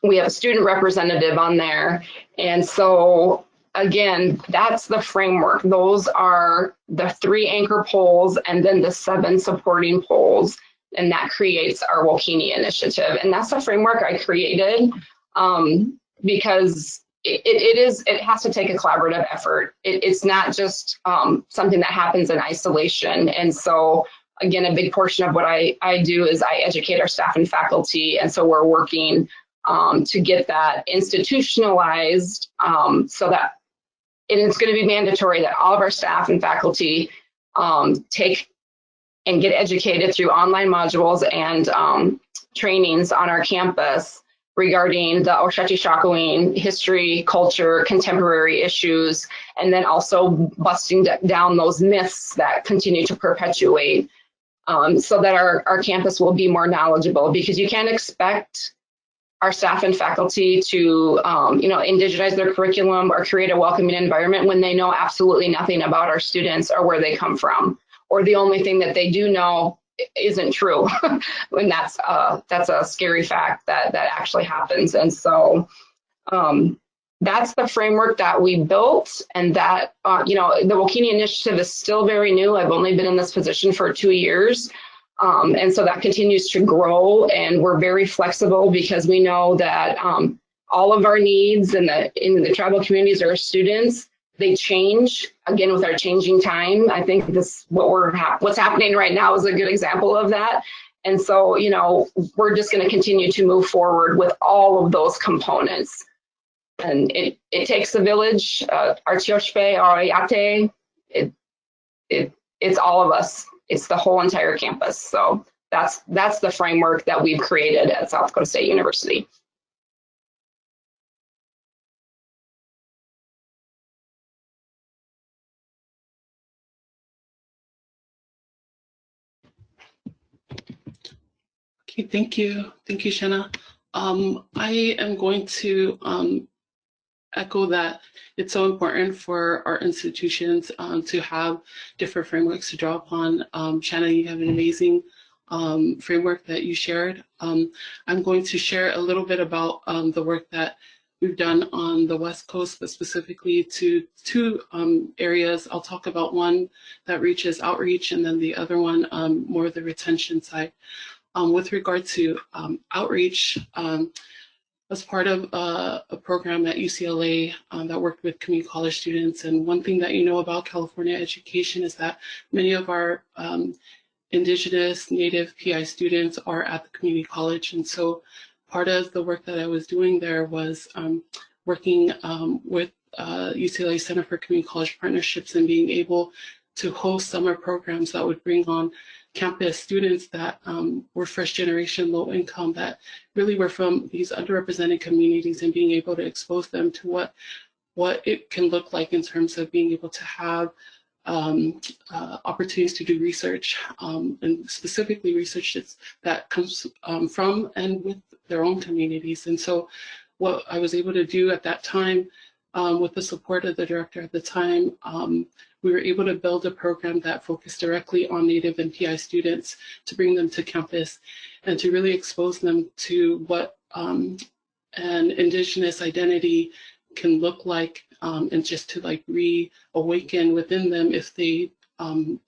We have a student representative on there. And so again, that's the framework. Those are the 3 anchor poles and then the 7 supporting poles. And that creates our Wokini initiative. And that's the framework I created because it has to take a collaborative effort. It's not just something that happens in isolation. And so again, a big portion of what I do is I educate our staff and faculty. And so we're working to get that institutionalized so that it's going to be mandatory that all of our staff and faculty take and get educated through online modules and trainings on our campus regarding the Oshachi Shakowin history, culture, contemporary issues, and then also busting down those myths that continue to perpetuate so that our campus will be more knowledgeable, because you can't expect our staff and faculty to, you know, indigenize their curriculum or create a welcoming environment when they know absolutely nothing about our students or where they come from, or the only thing that they do know isn't true. And that's a scary fact that actually happens. And so that's the framework that we built, and that, you know, the Wokini initiative is still very new. I've only been in this position for 2 years. And so that continues to grow, and we're very flexible because we know that all of our needs in the tribal communities or students, they change again with our changing time. I think this what's happening right now is a good example of that. And so, you know, we're just going to continue to move forward with all of those components. And it takes a village, Artioshpe, Ariate, it's all of us. It's the whole entire campus. So that's the framework that we've created at South Dakota State University. Okay, thank you. Thank you, Shana. I am going to echo that it's so important for our institutions to have different frameworks to draw upon. Shana, you have an amazing framework that you shared. I'm going to share a little bit about the work that we've done on the West Coast, but specifically to two areas. I'll talk about one that reaches outreach, and then the other one more the retention side. With regard to outreach, as part of a program at UCLA that worked with community college students. And one thing that you know about California education is that many of our Indigenous, Native PI students are at the community college. And so part of the work that I was doing there was working with UCLA Center for Community College Partnerships and being able to host summer programs that would bring on campus students that were first generation low income, that really were from these underrepresented communities, and being able to expose them to what it can look like in terms of being able to have opportunities to do research, and specifically research that comes from and with their own communities. And so what I was able to do at that time, with the support of the director at the time, we were able to build a program that focused directly on Native and PI students to bring them to campus and to really expose them to what an Indigenous identity can look like, and just to like reawaken within them if they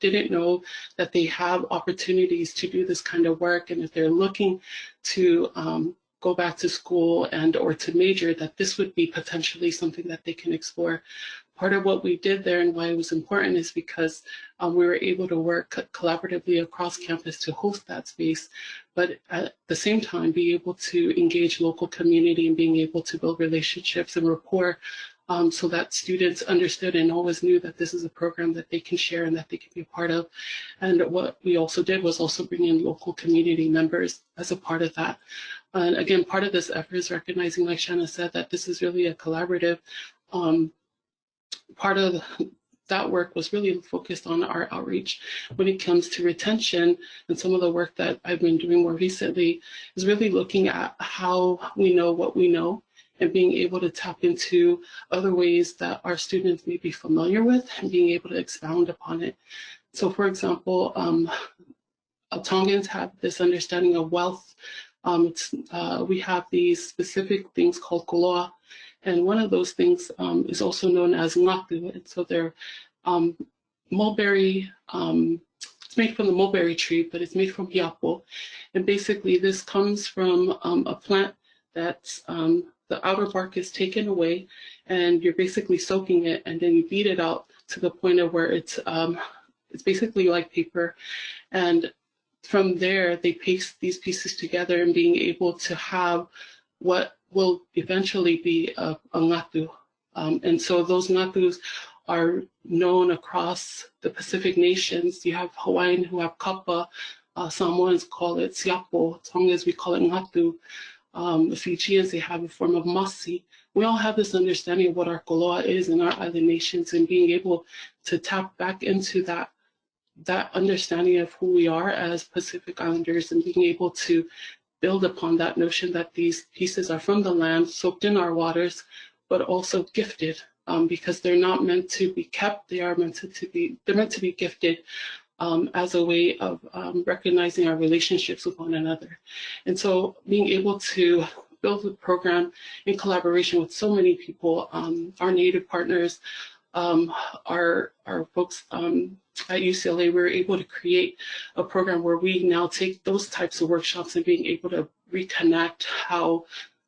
didn't know that they have opportunities to do this kind of work, and if they're looking to go back to school and or to major, that this would be potentially something that they can explore. Part of what we did there and why it was important is because we were able to work collaboratively across campus to host that space, but at the same time be able to engage local community and being able to build relationships and rapport, so that students understood and always knew that this is a program that they can share and that they can be a part of. And what we also did was also bring in local community members as a part of that. And again, part of this effort is recognizing, like Shana said, that this is really a collaborative. Part of that work was really focused on our outreach. When it comes to retention, and some of the work that I've been doing more recently is really looking at how we know what we know and being able to tap into other ways that our students may be familiar with and being able to expound upon it. So for example, Tongans have this understanding of wealth. We have these specific things called koloa, and one of those things is also known as ngatu. And so they're mulberry, it's made from the mulberry tree, but it's made from hiapo. And basically this comes from a plant that's, the outer bark is taken away, and you're basically soaking it, and then you beat it out to the point of where it's basically like paper. And from there, they paste these pieces together and being able to have what will eventually be a ngatu. And so those ngatus are known across the Pacific nations. You have Hawaiian who have kapa, Samoans call it siapo, Tongans we call it ngatu. Fijians, they have a form of masi. We all have this understanding of what our koloa is in our island nations, and being able to tap back into that understanding of who we are as Pacific Islanders, and being able to build upon that notion that these pieces are from the land, soaked in our waters, but also gifted, because they're not meant to be kept. They're meant to be gifted as a way of recognizing our relationships with one another. And so being able to build a program in collaboration with so many people, our Native partners, our folks at UCLA, we were able to create a program where we now take those types of workshops and being able to reconnect how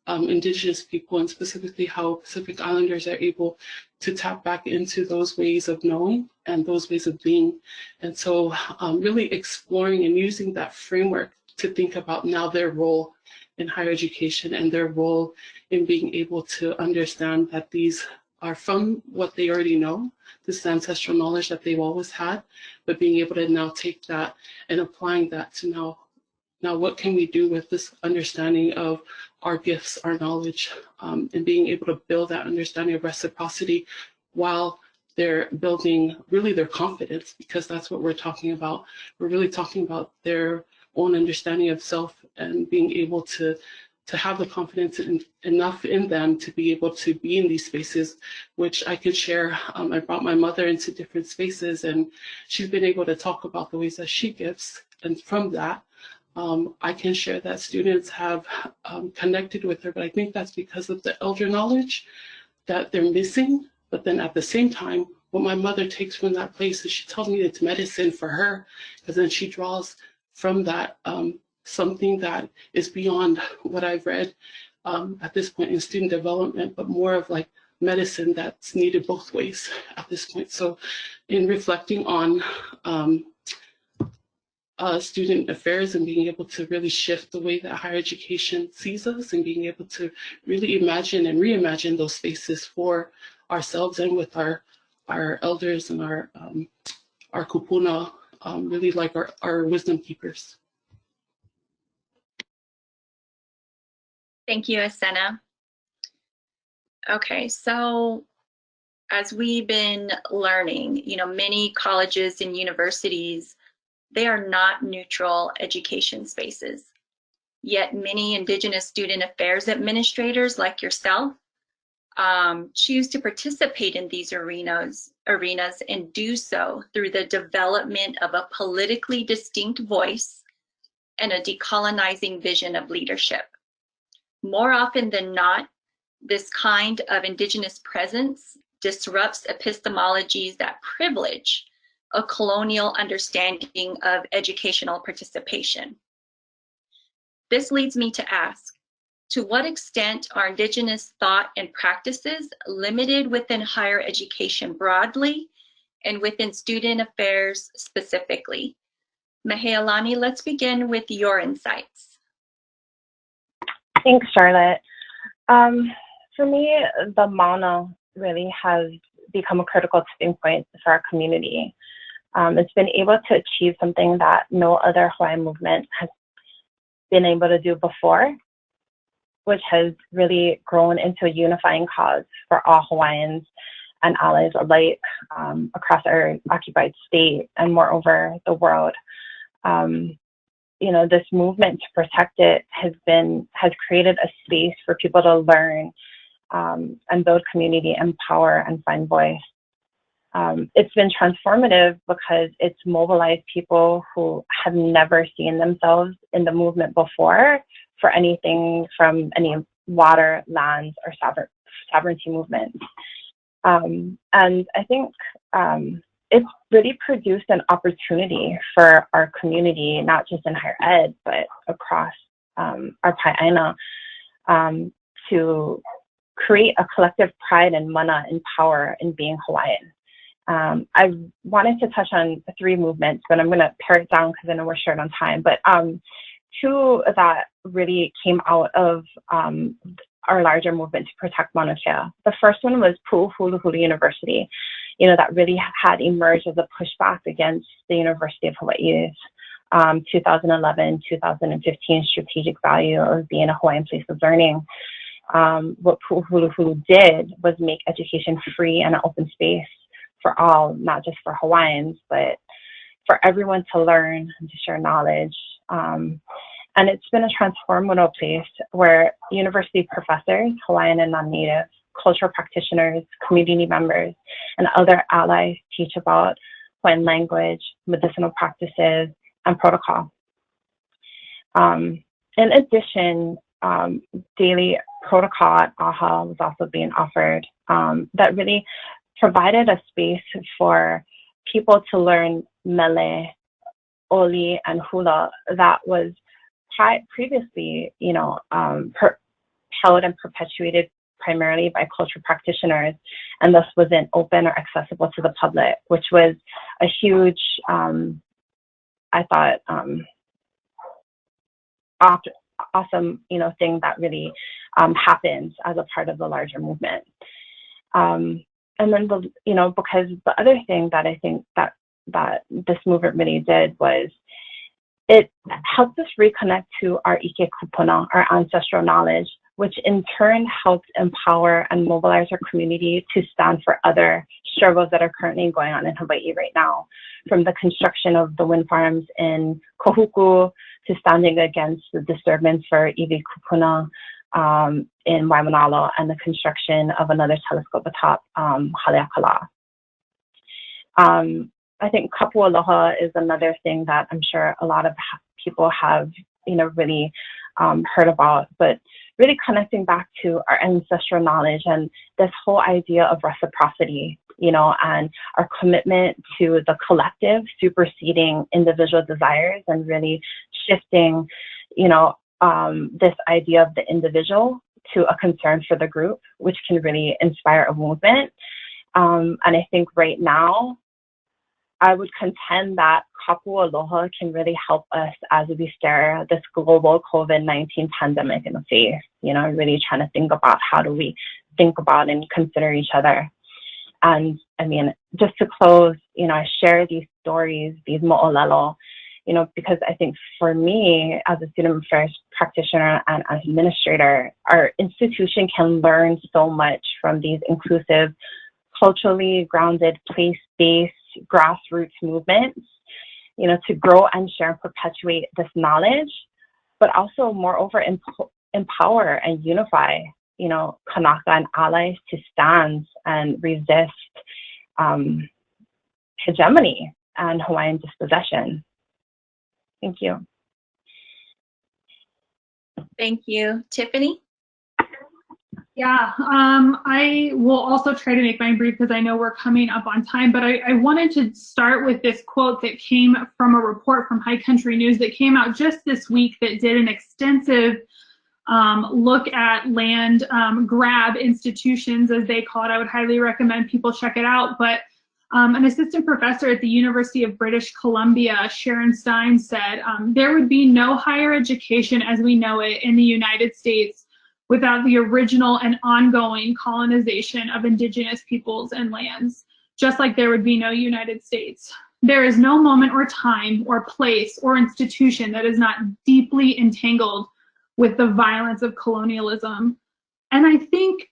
Indigenous people, and specifically how Pacific Islanders, are able to tap back into those ways of knowing and those ways of being. And so really exploring and using that framework to think about now their role in higher education and their role in being able to understand that these are from what they already know, this ancestral knowledge that they've always had, but being able to now take that and applying that to now what can we do with this understanding of our gifts, our knowledge, and being able to build that understanding of reciprocity while they're building really their confidence, because that's what we're talking about. We're really talking about their own understanding of self and being able to have the confidence enough in them to be able to be in these spaces, which I could share. I brought my mother into different spaces, and she's been able to talk about the ways that she gives. And from that, I can share that students have connected with her, but I think that's because of the elder knowledge that they're missing. But then at the same time, what my mother takes from that place is she tells me it's medicine for her, because then she draws from that something that is beyond what I've read at this point in student development, but more of like medicine that's needed both ways at this point. So in reflecting on student affairs and being able to really shift the way that higher education sees us, and being able to really imagine and reimagine those spaces for ourselves and with our elders and our kupuna, really like our wisdom keepers. Thank you, Asena. Okay, so as we've been learning, many colleges and universities, they are not neutral education spaces. Yet many Indigenous student affairs administrators like yourself choose to participate in these arenas and do so through the development of a politically distinct voice and a decolonizing vision of leadership. More often than not, this kind of Indigenous presence disrupts epistemologies that privilege a colonial understanding of educational participation. This leads me to ask, to what extent are Indigenous thought and practices limited within higher education broadly and within student affairs specifically? Mahealani, let's begin with your insights. Thanks, Charlotte. For me, the Mauna really has become a critical tipping point for our community. It's been able to achieve something that no other Hawaiian movement has been able to do before, which has really grown into a unifying cause for all Hawaiians and allies alike across our occupied state and moreover the world. This movement to protect it has created a space for people to learn and build community, empower, and find voice. It's been transformative because it's mobilized people who have never seen themselves in the movement before for anything from any water, lands, or sovereignty movements. And I think it's really produced an opportunity for our community, not just in higher ed, but across our Pai'aina, to create a collective pride and mana and power in being Hawaiian. I wanted to touch on 3 movements, but I'm going to pare it down because I know we're short on time. But 2 that really came out of our larger movement to protect Mauna Kea. The first one was Pu'uhuluhulu University, that really had emerged as a pushback against the University of Hawaii's 2011-2015 strategic value of being a Hawaiian place of learning. What Pu'uhuluhulu did was make education free and an open space for all, not just for Hawaiians, but for everyone to learn and to share knowledge. And it's been a transformative place where university professors, Hawaiian and non-native, cultural practitioners, community members, and other allies teach about Hawaiian language, medicinal practices, and protocol. In addition, daily protocol at AHA was also being offered that really provided a space for people to learn mele, oli, and hula that was previously, held and perpetuated primarily by cultural practitioners, and thus wasn't open or accessible to the public, which was a huge, I thought, awesome, thing that really happens as a part of the larger movement. And then because the other thing that I think that this movement really did was it helped us reconnect to our ike kupuna, our ancestral knowledge, which in turn helped empower and mobilize our community to stand for other struggles that are currently going on in Hawaii right now, from the construction of the wind farms in Kohuku to standing against the disturbance for iwi kupuna in Waimanalo and the construction of another telescope atop Haleakala. I think kapu aloha is another thing that I'm sure a lot of people have, really heard about, but really connecting back to our ancestral knowledge and this whole idea of reciprocity, and our commitment to the collective superseding individual desires and really shifting, this idea of the individual to a concern for the group, which can really inspire a movement. And I think right now, I would contend that kapu aloha can really help us as we stare this global COVID-19 pandemic in the face, really trying to think about how do we think about and consider each other. And I mean, just to close, I share these stories, these mo'olelo, because I think for me as a student affairs practitioner and as administrator, our institution can learn so much from these inclusive, culturally grounded, place-based, grassroots movements, to grow and share and perpetuate this knowledge, but also moreover empower and unify, Kanaka and allies to stand and resist hegemony and Hawaiian dispossession. Thank you. Thank you. Tiffani? Yeah, I will also try to make mine brief because I know we're coming up on time, but I wanted to start with this quote that came from a report from High Country News that came out just this week that did an extensive look at land grab institutions, as they call it. I would highly recommend people check it out. But an assistant professor at the University of British Columbia, Sharon Stein, said, there would be no higher education as we know it in the United States without the original and ongoing colonization of indigenous peoples and lands, just like there would be no United States. There is no moment or time or place or institution that is not deeply entangled with the violence of colonialism. And I think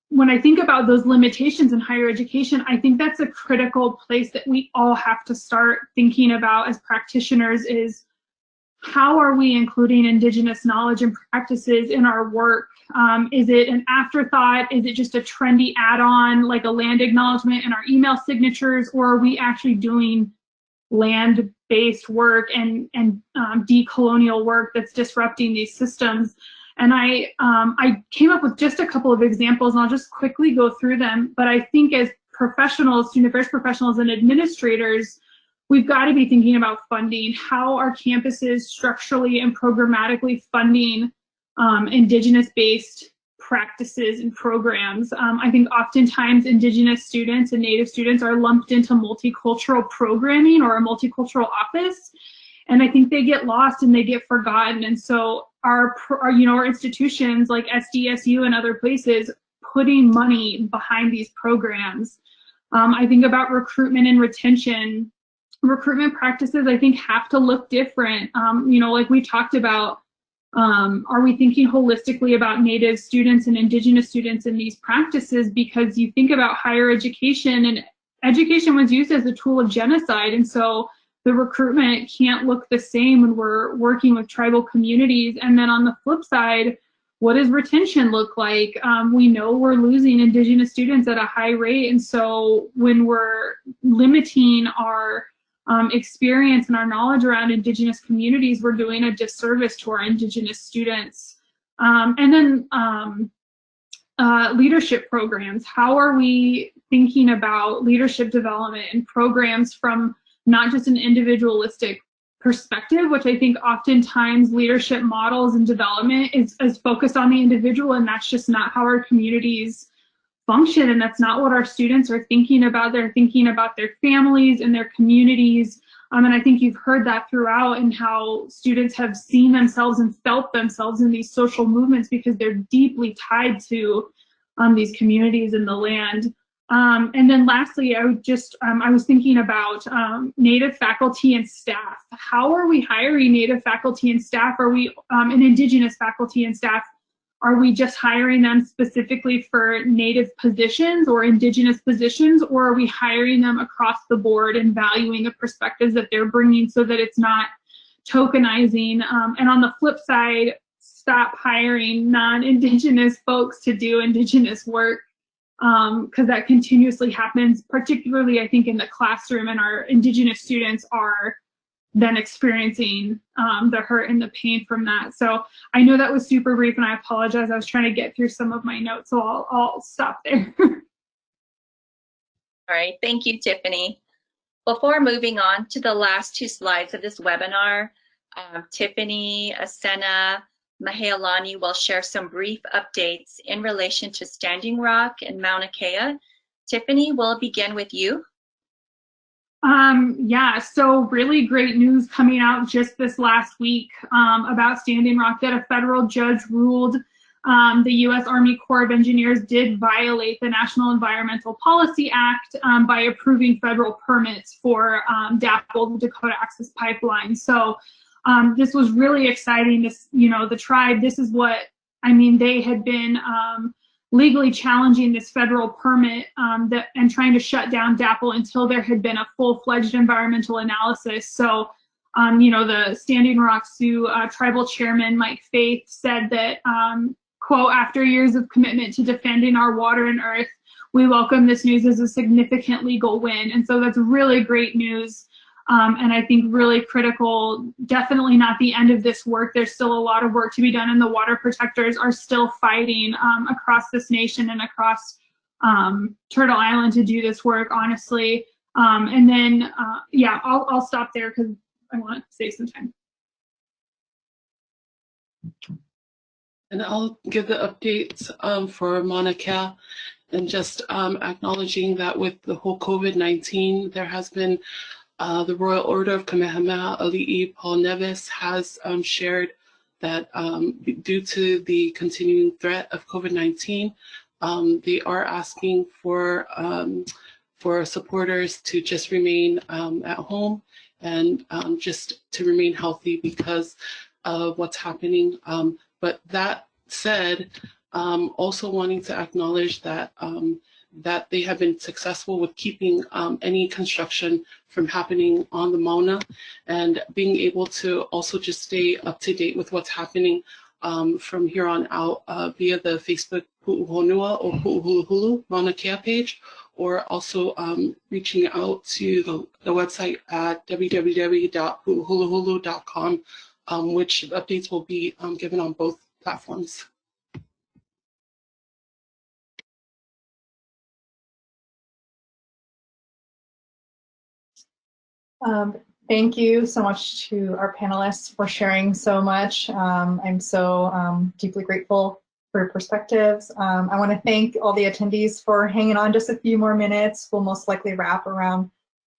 when I think about those limitations in higher education, I think that's a critical place that we all have to start thinking about as practitioners is, how are we including indigenous knowledge and practices in our work? Is it an afterthought? Is it just a trendy add-on like a land acknowledgement in our email signatures? Or are we actually doing land-based work and decolonial work that's disrupting these systems? And I came up with just a couple of examples, and I'll just quickly go through them. But I think as professionals, student affairs professionals and administrators, we've got to be thinking about funding. How are campuses structurally and programmatically funding indigenous-based practices and programs? I think oftentimes indigenous students and native students are lumped into multicultural programming or a multicultural office, and I think they get lost and they get forgotten. And so our institutions like SDSU and other places putting money behind these programs. I think about recruitment and retention. Recruitment practices, I think, have to look different. Like we talked about, are we thinking holistically about Native students and Indigenous students in these practices? Because you think about higher education, and education was used as a tool of genocide. And so the recruitment can't look the same when we're working with tribal communities. And then on the flip side, what does retention look like? We know we're losing Indigenous students at a high rate. And so when we're limiting our experience and our knowledge around Indigenous communities, we're doing a disservice to our Indigenous students. And then leadership programs. How are we thinking about leadership development and programs from not just an individualistic perspective, which I think oftentimes leadership models and development is focused on the individual, and that's just not how our communities function, and that's not what our students are thinking about. They're thinking about their families and their communities, and I think you've heard that throughout, and how students have seen themselves and felt themselves in these social movements because they're deeply tied to these communities and the land. And then lastly, I was thinking about Native faculty and staff. How are we hiring Native faculty and staff? Are we, and Indigenous faculty and staff, are we just hiring them specifically for Native positions or Indigenous positions, or are we hiring them across the board and valuing the perspectives that they're bringing so that it's not tokenizing? And on the flip side, stop hiring non-Indigenous folks to do Indigenous work, because that continuously happens, particularly I think in the classroom, and our Indigenous students are then experiencing the hurt and the pain from that. So I know that was super brief, and I apologize. I was trying to get through some of my notes, so I'll stop there. All right, thank you, Tiffani. Before moving on to the last two slides of this webinar, Tiffani, Asena, Mahealani will share some brief updates in relation to Standing Rock and Mauna Kea. Tiffani, we'll begin with you. Yeah, so really great news coming out just this last week about Standing Rock, that a federal judge ruled the U.S. Army Corps of Engineers did violate the National Environmental Policy Act by approving federal permits for DAPL, the Dakota Access Pipeline. So this was really exciting. This, the tribe, this is what, they had been legally challenging this federal permit and trying to shut down DAPL until there had been a full-fledged environmental analysis. So, the Standing Rock Sioux tribal chairman, Mike Faith, said that, quote, "After years of commitment to defending our water and earth, we welcome this news as a significant legal win." And so that's really great news. And I think really critical, definitely not the end of this work. There's still a lot of work to be done, and the water protectors are still fighting across this nation and across Turtle Island to do this work, honestly. And then, yeah, I'll stop there because I want to save some time. And I'll give the updates for Mauna Kea, and just acknowledging that with the whole COVID-19, there has been the Royal Order of Kamehameha Ali'i Paul Nevis has shared that due to the continuing threat of COVID-19, they are asking for supporters to just remain at home and just to remain healthy because of what's happening. But that said, also wanting to acknowledge that that they have been successful with keeping any construction from happening on the Mauna, and being able to also just stay up to date with what's happening from here on out via the Facebook Pu'uhonua or Pu'uhuluhulu Mauna Kea page, or also reaching out to the website at www.pu'uhuluhulu.com, which updates will be given on both platforms. Thank you so much to our panelists for sharing so much. I'm so deeply grateful for your perspectives. I want to thank all the attendees for hanging on just a few more minutes. We'll most likely wrap around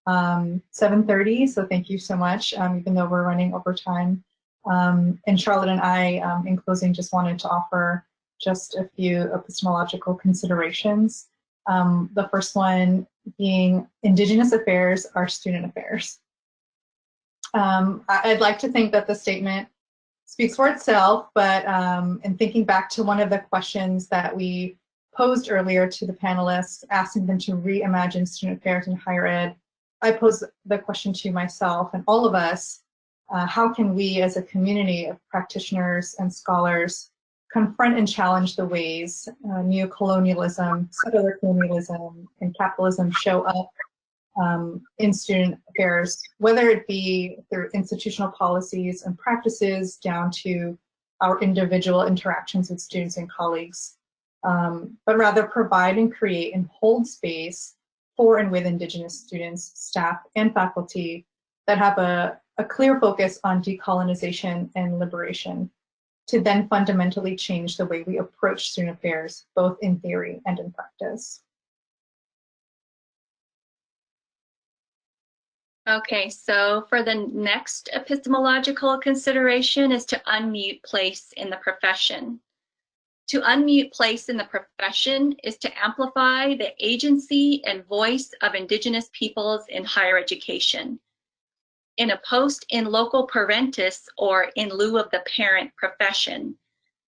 7:30, so thank you so much, even though we're running over time. And Charlotte and I, in closing, just wanted to offer just a few epistemological considerations. The first one being Indigenous affairs are student affairs. I'd like to think that the statement speaks for itself, but in thinking back to one of the questions that we posed earlier to the panelists, asking them to reimagine student affairs in higher ed, I pose the question to myself and all of us, how can we as a community of practitioners and scholars confront and challenge the ways neocolonialism, settler colonialism, and capitalism show up in student affairs, whether it be through institutional policies and practices down to our individual interactions with students and colleagues, but rather provide and create and hold space for and with Indigenous students, staff, and faculty that have a clear focus on decolonization and liberation to then fundamentally change the way we approach student affairs, both in theory and in practice. Okay, so for the next epistemological consideration is to unmute place in the profession. To unmute place in the profession is to amplify the agency and voice of Indigenous peoples in higher education. In a post in loco parentis, or in lieu of the parent profession,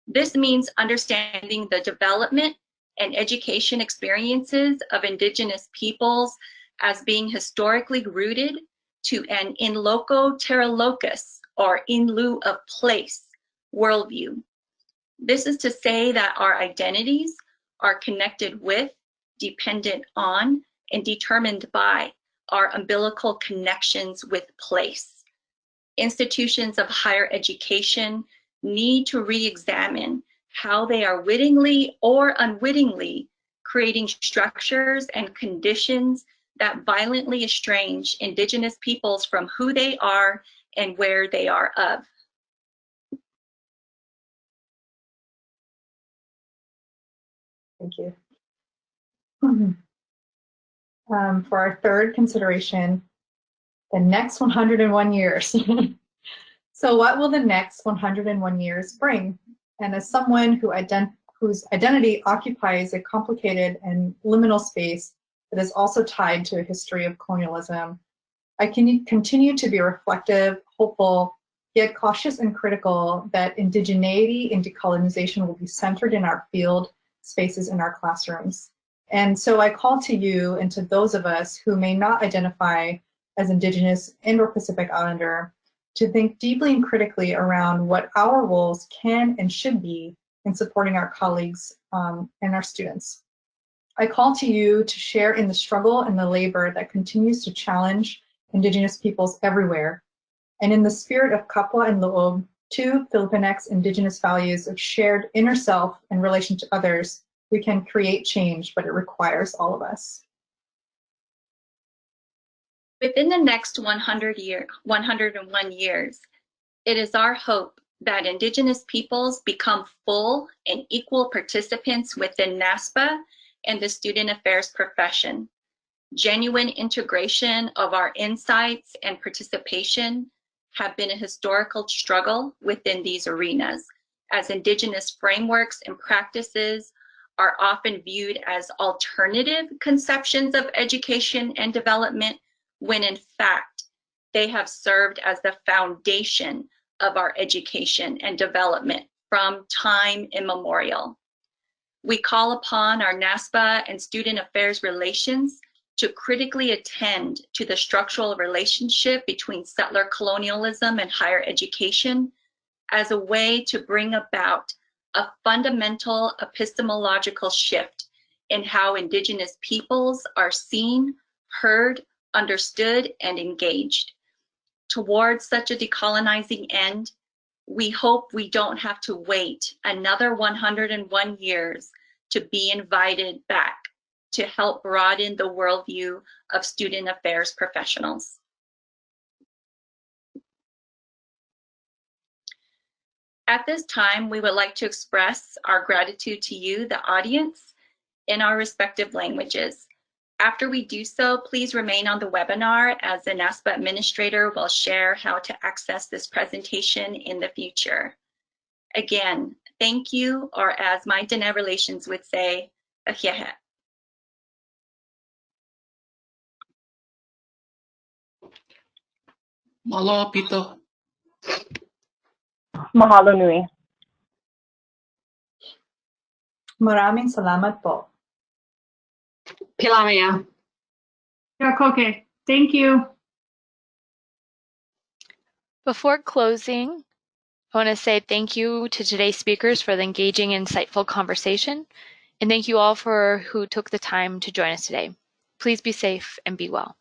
this means understanding the development and education experiences of Indigenous peoples as being historically rooted to an in loco terra locus, or in lieu of place, worldview. This is to say that our identities are connected with, dependent on, and determined by our umbilical connections with place. Institutions of higher education need to re-examine how they are wittingly or unwittingly creating structures and conditions that violently estrange Indigenous peoples from who they are and where they are of. Thank you. For our third consideration, the next 101 years. So what will the next 101 years bring? And as someone whose identity occupies a complicated and liminal space that is also tied to a history of colonialism, I can continue to be reflective, hopeful, yet cautious and critical that indigeneity and decolonization will be centered in our field spaces in our classrooms. And so I call to you and to those of us who may not identify as Indigenous and/or Pacific Islander to think deeply and critically around what our roles can and should be in supporting our colleagues and our students. I call to you to share in the struggle and the labor that continues to challenge Indigenous peoples everywhere. And in the spirit of Kapwa and Loob, two Filipinx Indigenous values of shared inner self in relation to others, we can create change, but it requires all of us. Within the next 101 years, it is our hope that Indigenous peoples become full and equal participants within NASPA and the student affairs profession. Genuine integration of our insights and participation have been a historical struggle within these arenas, as Indigenous frameworks and practices are often viewed as alternative conceptions of education and development, when in fact, they have served as the foundation of our education and development from time immemorial. We call upon our NASPA and student affairs relations to critically attend to the structural relationship between settler colonialism and higher education as a way to bring about a fundamental epistemological shift in how Indigenous peoples are seen, heard, understood, and engaged. Towards such a decolonizing end, we hope we don't have to wait another 101 years to be invited back to help broaden the worldview of student affairs professionals. At this time, we would like to express our gratitude to you, the audience, in our respective languages. After we do so, please remain on the webinar as the NASPA administrator will share how to access this presentation in the future. Again, thank you, or as my Dene relations would say, ahiehe. Malo pito. Mahalo nui. Maraming salamat po. Pilamia. Yakoke. Thank you. Before closing, I want to say thank you to today's speakers for the engaging, insightful conversation, and thank you all for who took the time to join us today. Please be safe and be well.